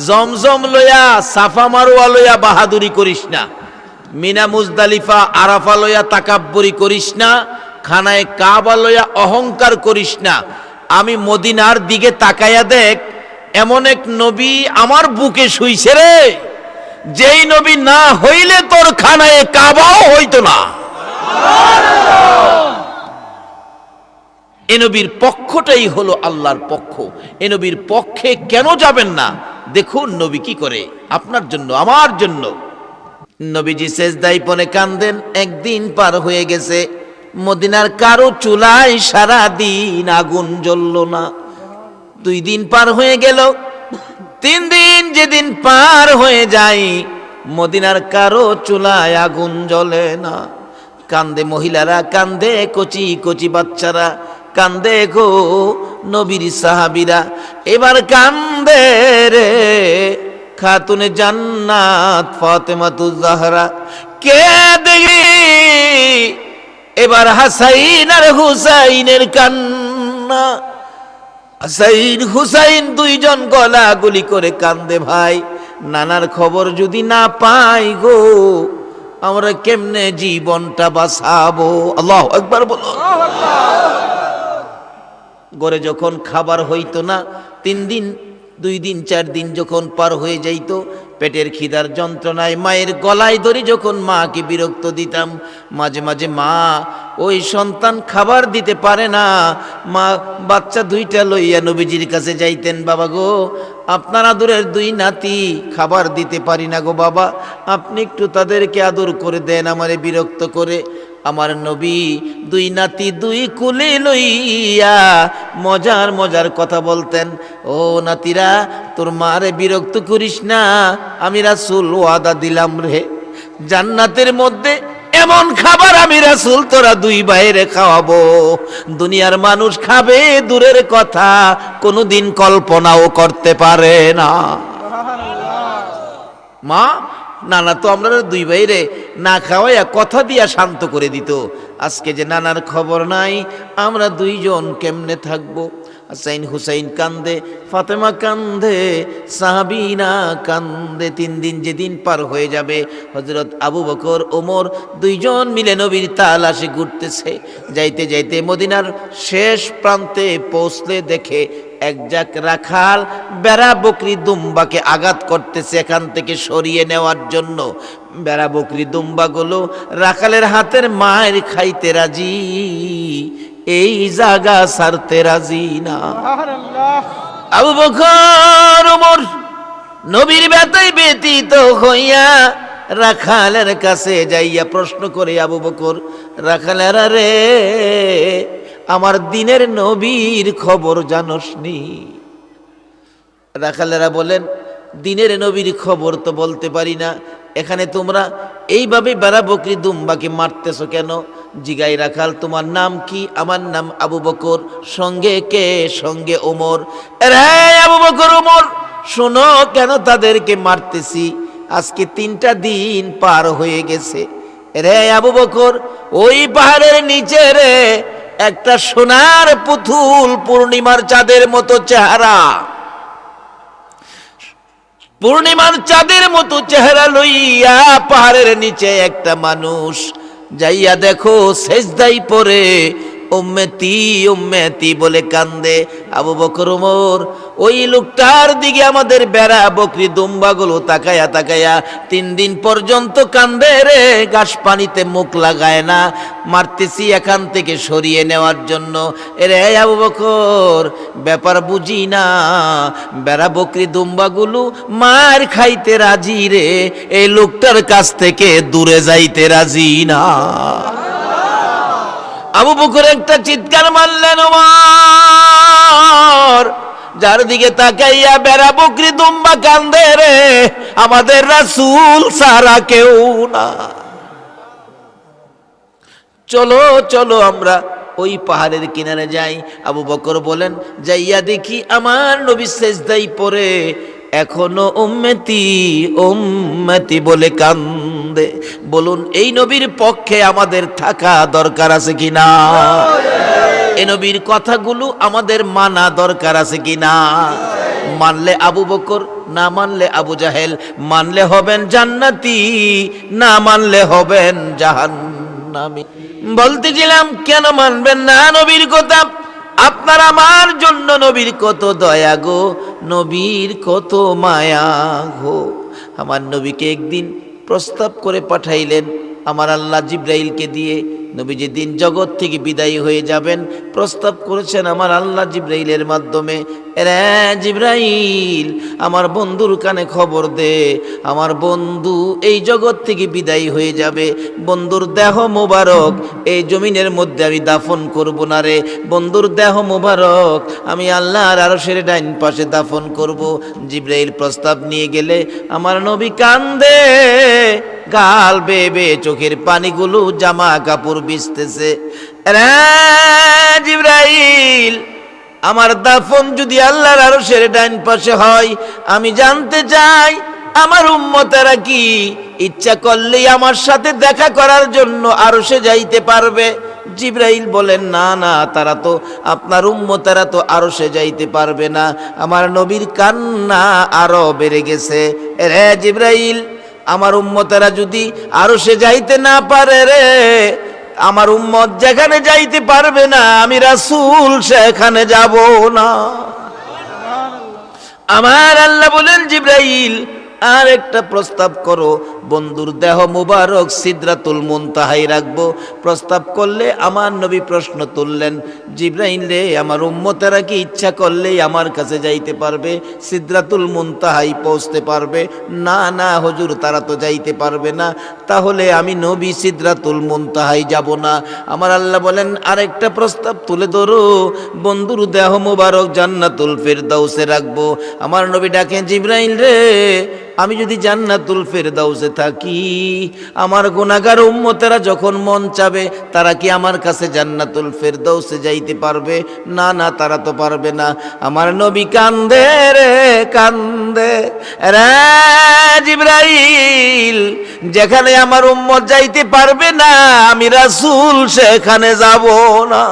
জমজম লইয়া সাফা মারোয়া লইয়া বাহাদুরি করিস না, মিনা মুজদালিফা আরাফা লইয়া তাকাব্বুরি করিস না, খানায় কাবা লইয়া অহংকার করিস না। আমি মদিনার দিকে তাকাইয়া দেখ, এমন এক নবী আমার বুকে শুইছে রে, যেই নবী না হইলে তোর খানায় কাবাও হইতো না। এ নবীর পক্ষটাই হলো আল্লাহর পক্ষ। এ নবীর পক্ষে কেন যাবেন না? দেখুন নবী কি করে আপনার জন্য, আমার জন্য। নবীজি সেজদায় পড়ে কান্দেন। একদিন পার হয়ে গেছে, মদিনার কারো চুলায় সারা দিন আগুন জ্বলল না। 2 দিন পার হয়ে গেল, 3 দিন যেদিন পার হয়ে যায়, মদিনার কারো চুলায় আগুন জ্বলে না। কান্দে মহিলারা, কান্দে কচি কচি বাচ্চারা, কান্দে গো নবীর সাহাবীরা। এবার কান্দে রে খাতুনে জান্নাত ফাতেমাতুজ জাহরা, কে দেখি এবার হাসাইন আর হুসাইনের কান্না। হাসাইন হুসাইন দুইজন গলাগুলি করে কান্দে। ভাই, নানার খবর যদি না পাই গো, আমরা কেমনে জীবনটা বাঁচাবো? আল্লাহু আকবার বলো। ঘরে যখন খাবার হইতো না, 3 দিন 2 দিন 4 দিন যখন পার হয়ে যাইত, পেটের খিদার যন্ত্রণায় মায়ের গলায় ধরে যখন মাকে বিরক্ত দিতাম, মাঝে মাঝে মা ওই সন্তান খাবার দিতে পারে না, মা বাচ্চা 2টা লইয়া নবীজির কাছে যাইতেন, বাবা গো আপনার আদরের 2 নাতি খাবার দিতে পারি না গো বাবা, আপনি একটু তাদেরকে আদর করে দেন, আমারে বিরক্ত করে। আমার নবী 2 নাতি 2 কুলে লইয়া মজার মজার কথা বলতেন। ও নাতিরা, তোর মারে বিরক্ত করিস না, আমি রাসূল ওয়াদা দিলাম রে, জান্নাতের মধ্যে এমন খাবার আমি রাসূল তোরা 2 ভাইরে খাওয়াবো, দুনিয়ার মানুষ খাবে দূরের কথা, কোনোদিন কল্পনাও করতে পারে না। মা নানা তো আমরা 2 ভাইরে না খাওয়াইয়া কথা দিয়া শান্ত করে দিত। আজকে যে নানার খবর নাই, আমরা 2 জন কেমনে থাকবো? হাসাইন হুসাইন কান্দে, ফাতেমা কান্দে, সাহাবীরা কান্দে। 3 দিন যেদিন পার হয়ে যাবে, হযরত আবু বকর ওমর 2 জন মিলে নবীর তালাশে ঘুরতেছে। যাইতে যাইতে মদিনার শেষ প্রান্তে পৌঁছলে দেখে এক জাক রাখাল বেড়া বকরি দুম্বাকে আঘাত করতেছে এখান থেকে সরিয়ে নেওয়ার জন্য। বেড়া বকরি দুম্বাগুলো রাখালের হাতের মায়ের খাইতে রাজি, এই জায়গা ছাড়তে রাজি না। আবু বকর ওমর নবীর ব্যথায় ব্যথিত হইয়া রাখালের কাছে যাইয়া প্রশ্ন করে, আবু বকর, রাখালেরা রে, আমার দিনের নবীর খবর জানোসনি? রাখালেরা বলেন, দিনের নবীর খবর তো বলতে পারি না, এখানে তোমরা এইভাবে বেড়া বকরি দুম্বাকে মারতেছো কেন? জিগাই রাখাল, তোমার নাম কি? আমার নাম আবু বকর। সঙ্গে কে? সঙ্গে ওমর। রে আবু বকর ওমর, শোনো কেন তাদেরকে মারতেছি। আজকে 3টা দিন পার হয়ে গেছে, রে আবু বকর, ওই পাহাড়ের নিচে রে একটা সোনার পুতুল, পূর্ণিমার চাঁদের মতো চেহারা, পূর্ণিমার চাঁদের মতো চেহারা লইয়া পাহাড়ের নিচে একটা মানুষ, যাইয়া দেখো সেজদাই পড়ে উম্মতি উম্মতি বলে কান্দে। আবু বকর ওমর ওই লোকটার দিকে আমাদের বেড়া বকরি দুম্বাগুলো তাকায়া তাকায়া 3 দিন পর্যন্ত কান্দে রে, ঘাস পানিতে মুখ লাগায় না, মারতেছি এখান থেকে সরিয়ে নেওয়ার জন্য। রে আবু বকর, ব্যাপার বুঝি না, বেড়া বকরি দুম্বাগুলো মার খাইতে রাজি রে, এই লোকটার কাছ থেকে দূরে যাইতে রাজি না। আবু বকর একটা চিৎকার মারলেন, ওমর, যার দিকে তাকাইয়া বেড়া বকরি দুম্বা কান্দে রে, আমাদের রাসূল ছাড়া কেউ না। চলো চলো আমরা ওই পাহাড়ের কিনারে যাই। আবু বকর বলেন, যাইয়া দেখি আমার নবী সেজদায় পড়ে এখনো উম্মতি উম্মতি বলে কান্দে। বলুন, এই নবীর পক্ষে আমাদের থাকা দরকার আছে কিনা? এই নবীর কথাগুলো আমাদের মানা দরকার আছে কিনা? মানলে আবু বকর, না মানলে আবু জাহেল, মানলে হবেন জান্নাতি, না মানলে হবেন জাহান্নামী। বলতেছিলাম, কেন মানবেন না নবীর কথা? আপনার আমার জন্য নবীর কত দয়া গো, নবীর কত মায়া গো। আমার নবীকে একদিন প্রস্তাব করে পাঠাইলেন আমার আল্লাহ জিব্রাইলকে দিয়ে। নবী যেদিন জগৎ থেকে বিদায়ী হয়ে যাবেন, প্রস্তাব করেছেন আমার আল্লাহ জিব্রাইলের মাধ্যমে, রে জিব্রাইল, আমার বন্ধুর কানে খবর দে, আমার বন্ধু এই জগৎ থেকে বিদায়ী হয়ে যাবে, বন্ধুর দেহ মোবারক এই জমিনের মধ্যে আমি দাফন করব না রে, বন্ধুর দেহ মোবারক আমি আল্লাহর আরশের ডাইন পাশে দাফন করব। জিব্রাইল প্রস্তাব নিয়ে গেলে আমার নবী কান্দে, গাল বেয়ে বেয়ে চোখের পানিগুলো জামা কাপড় ভিজতেছে। রে জিব্রাইল, আমার দাফন যদি আল্লাহর আরশের ডাইন পাশে হয়, আমি জানতে চাই আমার উম্মতেরা কি ইচ্ছা করলেই আমার সাথে দেখা করার জন্য আরশে যাইতে পারবে? জিব্রাইল বলেন, না না, তারা তো আপনার উম্মতেরা তো আরশে যাইতে পারবে না। আমার নবীর কান্না আরো বেড়ে গেছে। রে জিব্রাইল, আমার উম্মতেরা যদি আরশে যাইতে না পারে রে, আমার উম্মত যেখানে যাইতে পারবে না, আমি রাসূল সেখানে যাব না। আমার আল্লাহ বলেন, জিব্রাইল আর একটা প্রস্তাব করো, বন্ধুর দেহ মুবারক সিদরাতুল মুনতাহায় রাখবো। প্রস্তাব করলে আমার নবী প্রশ্ন তুললেন, জিব্রাইল রে, আমার উম্মতেরা কি ইচ্ছা করলেই আমার কাছে যাইতে পারবে, সিদরাতুল মুনতাহায় পৌঁছতে পারবে? না না হুজুর, তারা তো যাইতে পারবে না, তাহলে আমি নবী সিদরাতুল মুনতাহায় যাব না। আমার আল্লাহ বলেন, আরেকটা প্রস্তাব তুলে ধরো, বন্ধুর দেহ মুবারক জান্নাতুল ফিরদাউসে রাখবো। আমার নবী ডাকেন, জিব্রাইল রে, আমি যদি জান্নাতুল ফিরদাউসে থাকি, আমার গুনাহগার উম্মতেরা যখন মন চাবে তারা কি আমার কাছে জান্নাতুল ফিরদাউসে যাইতে পারবে? না না, তারা তো পারবে না। আমার নবী কান্দে রে কান্দে, রে জিব্রাইল, যেখানে আমার উম্মত যাইতে পারবে না, আমি রাসূল সেখানে যাব না।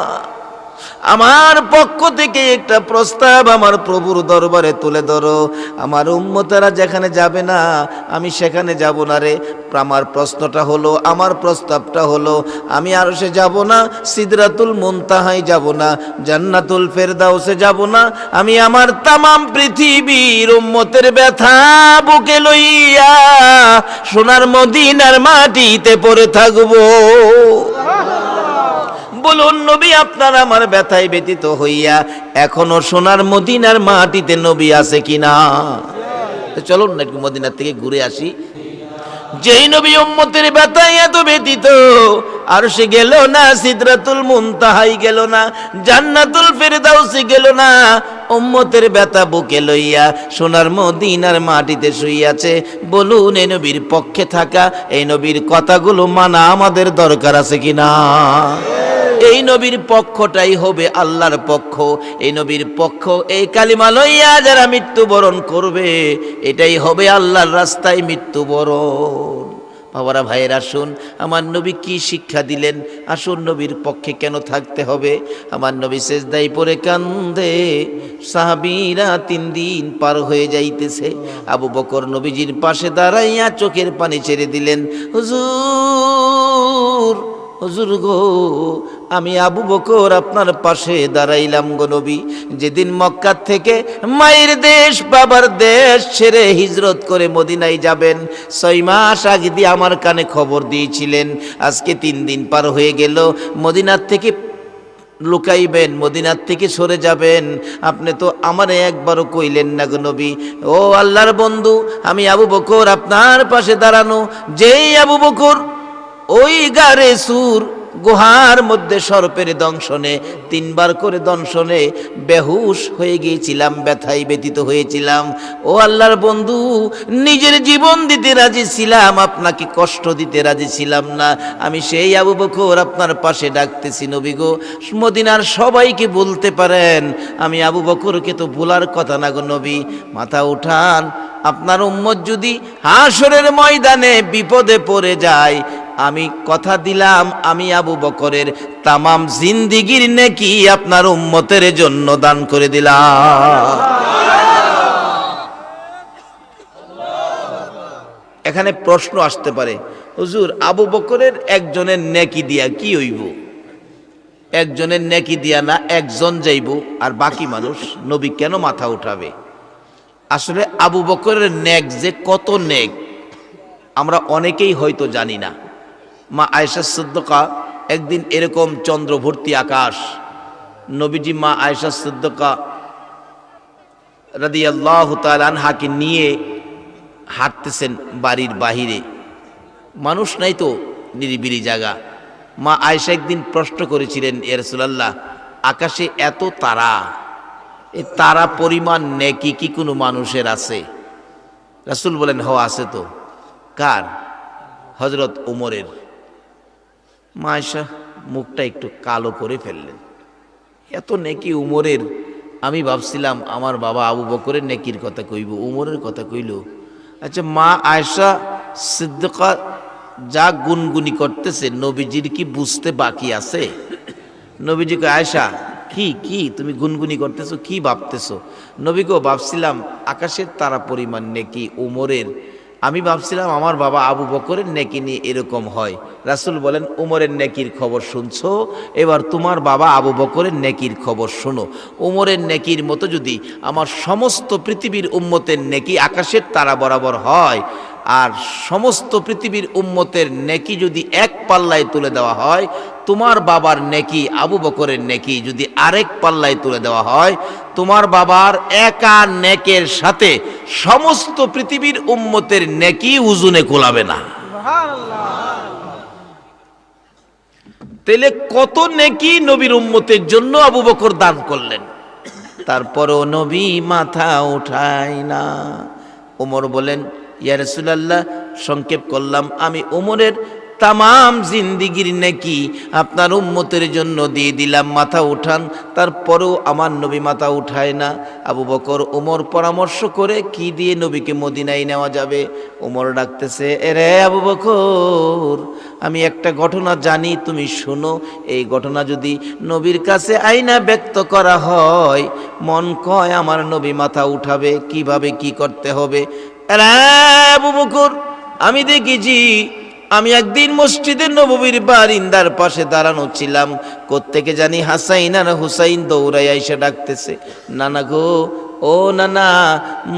আমার পক্ষ থেকে একটা প্রস্তাব আমার প্রভুর দরবারে তুলে ধরো, আমার উম্মতেরা যেখানে যাবে না আমি সেখানে যাব না রে। আমার প্রশ্নটা হলো, আমার প্রস্তাবটা হলো, আমি আরশে যাব না, সিদরাতুল মুনতাহায় যাব না, জান্নাতুল ফেরদাউসে যাব না, আমি আমার তামাম পৃথিবীর উম্মতের ব্যথা বুকে লইয়া সোনার মদিনার মাটিতে পড়ে থাকবো। বলুন নবী, আপনার আমার ব্যথায় ব্যতীত হইয়া এখনো সোনার মদিনার মাটিতে নবী আছে কিনা? চলুন না একটু মদিনার থেকে ঘুরে আসি। যেই নবী উম্মতের ব্যথায় এত ব্যতীত, আর সে গেল না, সিদরাতুল মুনতাহায় গেল না, জান্নাতুল ফিরদাউসে গেল না, উম্মতের ব্যথা বুকে লইয়া সোনার মদিনার মাটিতে শুইয়াছে। বলুন, এই নবীর পক্ষে থাকা, এই নবীর কথাগুলো মানা আমাদের দরকার আছে কিনা? এই নবীর পক্ষটাই হবে আল্লাহর পক্ষ। এই নবীর পক্ষ, এই কালিমা লইয়া যারা মৃত্যুবরণ করবে, এটাই হবে আল্লাহর রাস্তায় মৃত্যুবরণ। বাবারা ভাইয়েরা আসুন, আমার নবী কি শিক্ষা দিলেন, আসুন নবীর পক্ষে কেন থাকতে হবে। আমার নবী সেজদায় পড়ে কান্দে, সাহাবীরা 3 দিন পার হয়ে যাইতেছে। আবু বকর নবীজির পাশে দাঁড়াইয়া চোখের পানি ছেড়ে দিলেন, হুজুর হুজুর গো, আমি আবু বকর আপনার পাশে দাঁড়াইলাম গো নবী। যেদিন মক্কা থেকে মায়ের দেশ বাবার দেশ ছেড়ে হিজরত করে মদিনায় যাবেন, 6 মাস আগে দিয়ে আমার কানে খবর দিয়েছিলেন, আজকে 3 দিন পার হয়ে গেল, মদিনার থেকে লুকাইবেন, মদিনার থেকে সরে যাবেন, আপনি তো আমারে একবারও কইলেন না গো নবী। ও আল্লাহর বন্ধু, আমি আবু বকর আপনার পাশে দাঁড়ানো। যেই আবু বকর ওই গারে সুর গুহার মধ্যে সর্পের দংশনে 3 বার করে দংশনে বেহুশ হয়ে গিয়েছিলাম, ব্যথায় ব্যতীত হয়েছিলাম। ও আল্লাহর বন্ধু, নিজের জীবন দিতে রাজি ছিলাম, আপনাকে কষ্ট দিতে রাজি ছিলাম না। আমি সেই আবু বকর আপনার পাশে ডাকতেছি নবী গো। মদিনার সবাইকে বলতে পারেন আমি আবু বকরকে তো ভোলার কথা না গো নবী। মাথা উঠান, আপনার উম্মত যদি হাসরের ময়দানে বিপদে পড়ে যায়, আমি কথা দিলাম আমি আবু বকরের তামাম জিন্দিগির নেকি আপনার উম্মতের জন্য দান করে দিলাম। এখানে প্রশ্ন আসতে পারে, হুজুর আবু বকরের একজনের নেকি দিয়া কি হইব? একজনের নেকি দিয়া না, একজন যাইব আর বাকি মানুষ, নবী কেন মাথা উঠাবে? আসলে আবু বকরের নেক যে কত নেক আমরা অনেকেই হয়তো জানি না। মা আয়েশা সিদ্দিকা একদিন এরকম চন্দ্রভর্তি আকাশ, নবীজি মা আয়েশা সিদ্দিকা রাদিয়াল্লাহু তাআলা আনহাকে নিয়ে হাঁটতেছেন বাড়ির বাহিরে, মানুষ নাই তো, নিরিবিলি জায়গা। মা আয়েশা একদিন প্রশ্ন করেছিলেন, ইয়া রাসূলুল্লাহ, আকাশে এত তারা, এই তারা পরিমাণ নেকি কি কোনো মানুষের আছে? রাসূল বলেন, হ আছে তো। কার? হযরত ওমরের। মা আয়েশা মুখটা একটু কালো করে ফেললেন, এত নেকি উমরের? আমি ভাবছিলাম আমার বাবা আবু বকরের নেকির কথা কইব, উমরের কথা কইল। আচ্ছা, মা আয়েশা সিদ্দিকা যা গুনগুনি করতেছে, নবীজির কি বুঝতে বাকি আছে? নবীজি কয়, আয়েশা কি কি তুমি গুনগুনি করতেছো, কি ভাবতেছো? নবী গো, ভাবছিলাম আকাশের তারা পরিমাণ নেকি উমরের, আমি ভাবছিলাম আমার বাবা আবু বকরের নেকি নিয়ে এরকম হয়। রাসূল বলেন, উমরের নেকির খবর শুনছো, এবার তোমার বাবা আবু বকরের নেকির খবর শোনো। উমরের নেকির মতো যদি আমার সমস্ত পৃথিবীর উম্মতের নেকি আকাশের তারা বরাবর হয়, আর সমস্ত পৃথিবীর উম্মতের নেকি যদি এক পাল্লায় তুলে দেওয়া হয়, তোমার বাবার নেকি আবু বকরের নেকি যদি আরেক পাল্লায় তুলে দেওয়া হয়, তোমার বাবার একা নেকের সাথে সমস্ত পৃথিবীর উম্মতের নেকি ওজনে কোলাবে না। তাহলে কত নেকি নবীর উম্মতের জন্য আবু বকর দান করলেন, তারপরও নবী মাথা উঠায় না। ওমর বলেন, ইয়া রাসূলুল্লাহ, সংক্ষেপ করলাম, আমি ওমরের তামাম জিন্দিগির নেকি আপনার উম্মতের জন্য দিয়ে দিলাম, মাথা উঠান। তারপরেও আমার নবী মাথা উঠায় না। আবু বকর ওমর পরামর্শ করে কি দিয়ে নবীকে মদিনায় নেওয়া যাবে। ওমর ডাকতেছে, এরে আবু বকর, আমি একটা ঘটনা জানি, তুমি শোনো। এই ঘটনা যদি নবীর কাছে আইনা ব্যক্ত করা হয়, মন কয় আমার নবী মাথা উঠাবে। কিভাবে কি করতে হবে? এরে আবু বকর, আমি দেখেছি, আমি একদিন মসজিদের নববীর বারিন্দার পাশে দাঁড়ানো ছিলাম, কোত্থেকে জানি হাসাইন আর হুসাইন দৌড়াই আইসা ডাকতেছে, নানা গো, ও নানা,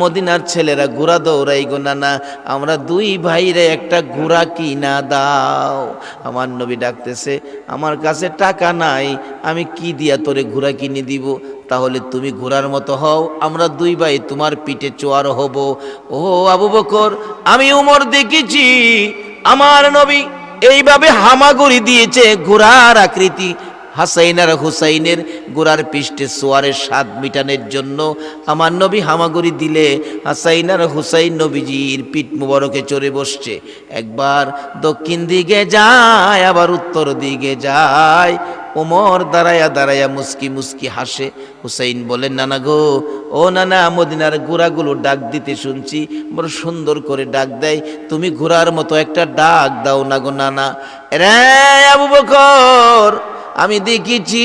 মদিনার ছেলেরা ঘোড়া দৌড়াই গো নানা, আমরা 2 ভাইরে একটা ঘোড়া কিনা দাও। আমার নবী ডাকতেছে, আমার কাছে টাকা নাই, আমি কি দিয়া তোরে ঘোড়া কিনে দিব? তাহলে তুমি ঘোড়ার মতো হও, আমরা 2 ভাই তোমার পিঠে চোয়ার হব। ও আবু বকর, আমি উমর দেখেছি আমার নবী এইভাবে হামাগুড়ি দিয়েছে, ঘোড়ার আকৃতি হাসাইন আর হুসাইনের গোড়ার পৃষ্ঠে সোয়ারের স্বাদ মিটানোর জন্য আমার নবী হামাগুড়ি দিলে হাসাইন আর হুসাইন নবীজির পিঠ মুবারকে চড়ে বসছে। একবার দক্ষিণ দিকে যায়, আবার উত্তর দিকে যায়। ওমর দাঁড়ায়া দাঁড়ায়া মুস্কি মুস্কি হাসে। হুসাইন বলেন, নানা গো, ও নানা, মদিনার ঘোড়াগুলো ডাক দিতে শুনছি, বড় সুন্দর করে ডাক দেয়, তুমি ঘোড়ার মতো একটা ডাক দাও না গো নানা। রে আবু বকর, আমি দেখেছি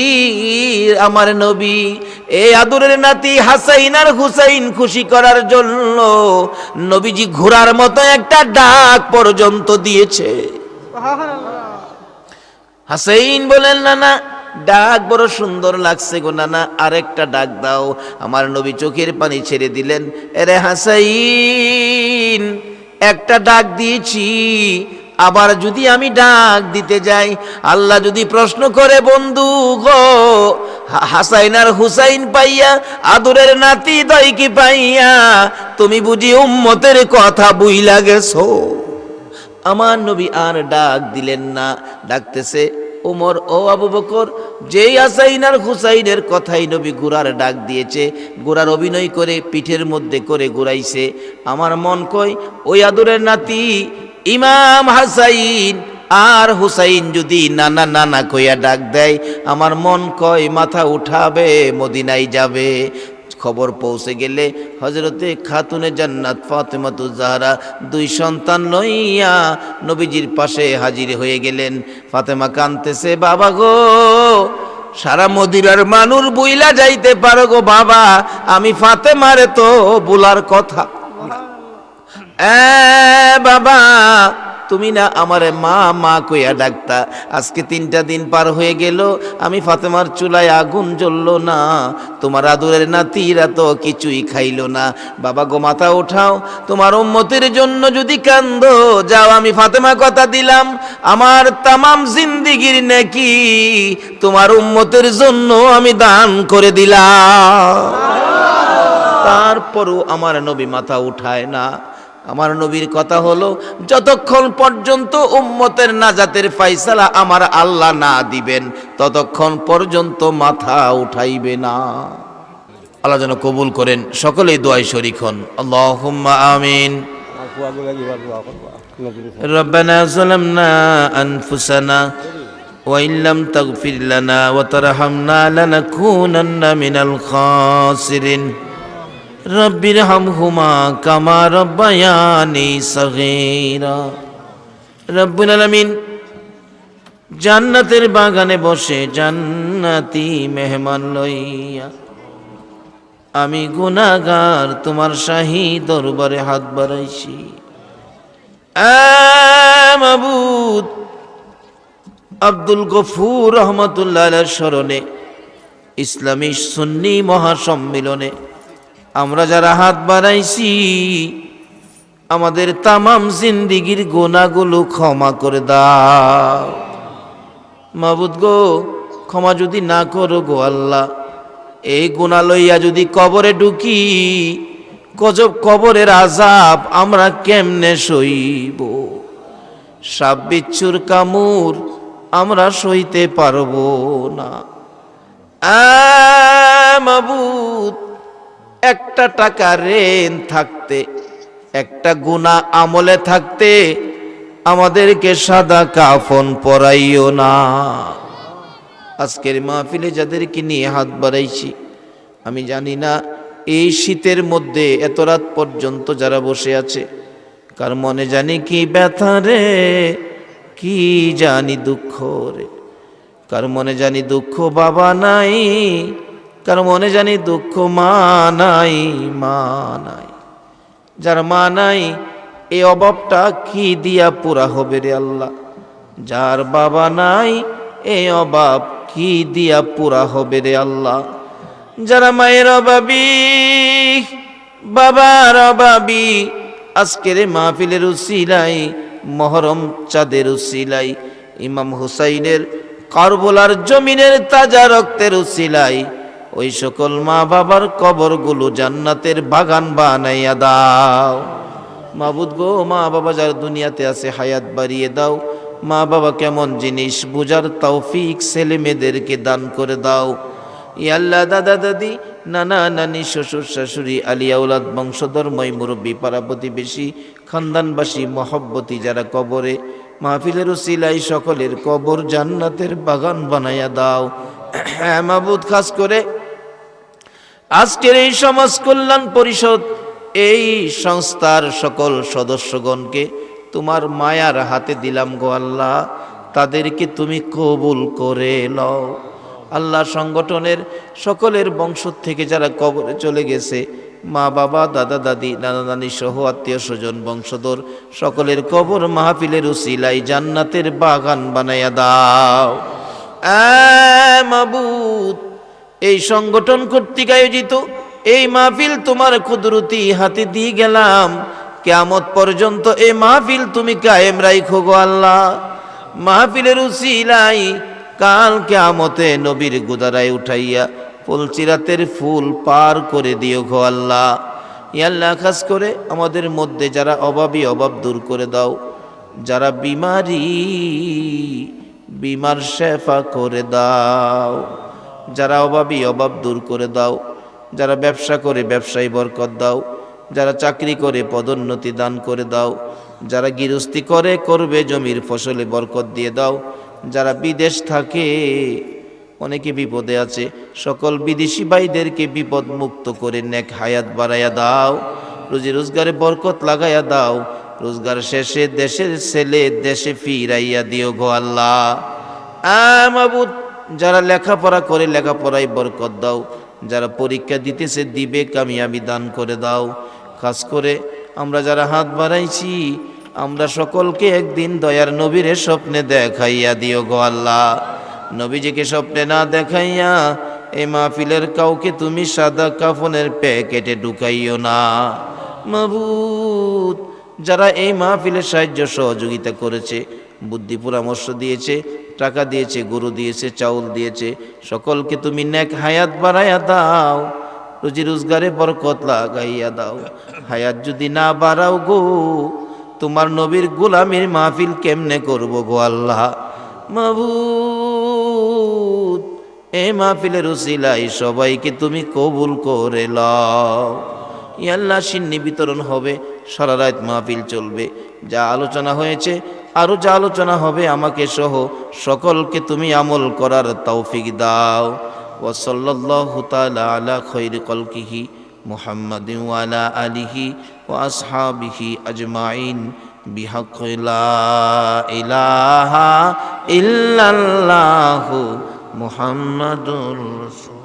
আমার নবী এই আদরের নাতি হাসাইন আর হুসাইন খুশি করার জন্য নবীজি ঘোড়ার মতো একটা ডাক পর্যন্ত দিয়েছে। হাসাইন বলেন, নানা ডাক বড় সুন্দর লাগছে গো নানা, আরেকটা ডাক দাও। আমার নবী চোখের পানি ছেড়ে দিলেন, এরে হাসাইন, একটা ডাক দিয়েছি, আবার যদি আমি ডাক দিতে যাই, আল্লাহ যদি প্রশ্ন করে, বন্ধু গো হাসাইন আর হুসাইন পাইয়া, আদরের নাতি দয়কি পাইয়া তুমি বুঝি উম্মতের কথা বুইলা গেছো? আমার নবী আর ডাক দিলেন না। ডাকতেছে ওমর, ও আবু বকর, যেই হাসাইন আর হুসাইনের কথাই নবী ঘোড়ার ডাক দিয়েছে, ঘোড়ার অভিনয় করে পিঠের মধ্যে করে ঘুরাইছে, আমার মন কয় ওই আদরের নাতি ইমাম হাসাইন আর হুসাইন যদি নানা নানা কইয়া ডাক দেয়, আমার মন কয় মাথা উঠাবে, মদিনায় যাবে। খবর পৌঁছে গেলে হযরতে খাতুনে জান্নাত ফাতেমাতুজ জাহরা দুই সন্তান লইয়া নবীজির পাশে হাজির হয়ে গেলেন। ফাতেমা কাঁদতেছে, বাবা গো, সারা মদিনার মানুষ বুইলা যাইতে পারো গো বাবা, আমি ফাতেমারে তো বুলার কথা। বাবা, তুমি না আমারে মা মা কইয়া ডাকতা, আজকে 3টা দিন পার হয়ে গেল, আমি ফাতেমার চুলায় আগুন জ্বললো না, তোমার আদরের নাতিরা তো কিছুই খাইলো না। বাবা গো, মাথা উঠাও, তোমার উম্মতের জন্য যদি কান্দো, যাও, আমি ফাতেমা কথা দিলাম, আমার তামাম জিন্দিগির নেকি তোমার উম্মতের জন্য আমি দান করে দিলাম। তারপরও আমার নবী মাথা উঠায় না। আমার নবীর কথা হলো, যতক্ষণ পর্যন্ত উম্মতের নাজাতের ফায়সালা আমার আল্লাহ না দিবেন, ততক্ষণ পর্যন্ত মাথা উঠাইবে না। আল্লাহ যেন কবুল করেন। সকলেই দোয়ায় শরীক হন, আল্লাহুম্মা আমিন। রব্বানা যালামনা আনফুসানা ওয়া ইল্লাম তাগফির লানা ওয়া তারহামনা লানাকুনান্না মিনাল খাসিরিন। রব্বির হামহুমা কামা রব্বায়ানি সগীরা। রব্বুল আলামিন জান্নাতের বাগানে বসে জান্নাতি মেহমান লইয়া আমি গুনাহগার তোমার শাহী দরবারে হাত বাড়াইছি। মাবুদ, আব্দুল গফুর রহমতুল্লাহ আলাইহির স্মরণে ইসলামী সুন্নি মহাসম্মিলনে আমরা যারা হাত বাড়াইছি, আমাদের তামাম জিন্দিগির গুনাহগুলো ক্ষমা করে দাও। মাবুদ গো, ক্ষমা যদি না করো গো আল্লাহ, এই গুনাহ লইয়া যদি কবরে ঢুকি, গজব কবরের আযাব আমরা কেমনে সইব? সাপ বিচ্ছুর কামড় আমরা সইতে পারবো না। মাবুদ, একটা টাকা ঋণ থাকতে, একটা গুনাহ আমলে থাকতে আমাদেরকে সাদা কাফন পরাইও না। আজকের মাহফিলে যাদেরকে নিয়ে হাত বাড়াইছি, আমি জানি না এই শীতের মধ্যে এত রাত পর্যন্ত যারা বসে আছে, কার মনে জানি কি ব্যথা রে, কি জানি দুঃখ রে, কার মনে জানি দুঃখ বাবা নাই, কার মনে জানি দুঃখ মা নাই, মা নাই। যার মা নাই, এই অভাবটা কি দিয়া পুরা হবে রে আল্লাহ? যার বাবা নাই, এই অভাব কি দিয়া পুরা হবে রে আল্লাহ? যারা মায়ের অভাবী, বাবার অভাবী, আজকের মাহফিলের উসিলাই, মহরম চাঁদের উসিলাই, ইমাম হুসাইনের কারবালার জমিনের তাজা রক্তের উসিলাই, ওই সকল মা বাবার কবরগুলো জান্নাতের বাগান বানাইয়া দাও। মাবুদ গো, মা বাবা যার দুনিয়াতে আছে হায়াত বাড়িয়ে দাও। মা বাবা কেমন জিনিস বুঝার তৌফিক ছেলে মেয়েদেরকে দান করে দাও। ইয়া আল্লাহ, দাদা দাদি, নানা নানি, শ্বশুর শাশুড়ি, আলিয়া আউলাদ, বংশধর্ময় মুরব্বী, পাড়া প্রতিবেশী, খানদানবাসী, মহব্বতী যারা কবরে, মাহফিলের উসিলাই সকলের কবর জান্নাতের বাগান বানাইয়া দাও। মাবুদ, খাস করে আজকের এই সমাজ কল্যাণ পরিষদ এই সংস্থার সকল সদস্যগণকে তোমার মায়ার হাতে দিলাম গো আল্লাহ, তাদেরকে তুমি কবুল করে লও আল্লাহ। সংগঠনের সকলের বংশ থেকে যারা কবরে চলে গেছে, মা বাবা দাদা দাদি নানা নানি সহ আত্মীয় স্বজন বংশধর সকলের কবর মাহফিলের উসিলাই জান্নাতের বাগান বানাইয়া দাও। মাবুদ, এই সংগঠন কর্তৃক আয়োজিত এই মাহফিল তোমার কুদরতি হাতে দিয়ে গেলাম, কিয়ামত পর্যন্ত এই মাহফিল তুমি কায়েম রাখো গো আল্লাহ। মাহফিলের উসিলাই কাল কিয়ামতে নবীর গুদারায় উঠাইয়া ফুলচিরাতের ফুল পার করে দিও গো আল্লাহ। ইয়া আল্লাহ, খাস করে আমাদের মধ্যে যারা অভাবী অভাব দূর করে দাও, যারা বিমার শেফা করে দাও, যারা অভাবী অভাব দূর করে দাও, যারা ব্যবসা করে ব্যবসায় বরকত দাও, যারা চাকরি করে পদোন্নতি দান করে দাও, যারা গৃহস্থী করে করবে জমির ফসলে বরকত দিয়ে দাও, যারা বিদেশ থাকে অনেকে বিপদে আছে, সকল বিদেশি ভাইদেরকে বিপদ মুক্ত করে নেক হায়াত বাড়াইয়া দাও, রুজি রোজগারে বরকত লাগাইয়া দাও, রোজগার শেষে দেশের ছেলে দেশে ফিরাইয়া দিও গো আল্লাহ। মাবুদ, যারা লেখাপড়া করে লেখাপড়ায় বরকত দাও, যারা পরীক্ষা দিতেছে দিবে কামিয়াবি দান করে দাও। খাস করে আমরা যারা হাত বাড়াইছি, আমরা সকলকে একদিন দয়ার নবীরে স্বপ্নে দেখাইয়া দিও গো আল্লাহ। নবীজিকে স্বপ্নে না দেখাইয়া এই মাহফিলের কাউকে তুমি সাদা কাফনের প্যাকেটে ঢুকাইও না মাবুদ। যারা এই মাহফিলের সাহায্য সহযোগিতা করেছে, বুদ্ধি পরামর্শ দিয়েছে, টাকা দিয়েছে, গরু দিয়েছে, চাউল দিয়েছে, সকলকে তুমি নেক হায়াত বাড়াইয়া দাও, রুজি রোজগারে বরকত লাগাইয়া দাও। হায়াত যদি না বাড়াও গো, তোমার নবীর গোলামীর মাহফিল কেমনে করব গো আল্লাহ। মাবুদ, এই মাহফিলের উসিলাই সবাইকে তুমি কবুল করে লও। ইয়া আল্লাহ, সিন্নি বিতরণ হবে, সারা রাত মাহফিল চলবে, যা আলোচনা হয়েছে আরো যা আলোচনা হবে আমাকে সহ সকলকে তুমি আমল করার তৌফিক দাও। ওয়া সাল্লাল্লাহু তাআলা আলা খায়রি খালকিহি মুহাম্মাদিন ওয়া আলা আলিহি ওয়া আসহাবিহি আজমাইন বিহাক্কি লা ইলাহা ইল্লাল্লাহু মুহাম্মাদুর রাসূল।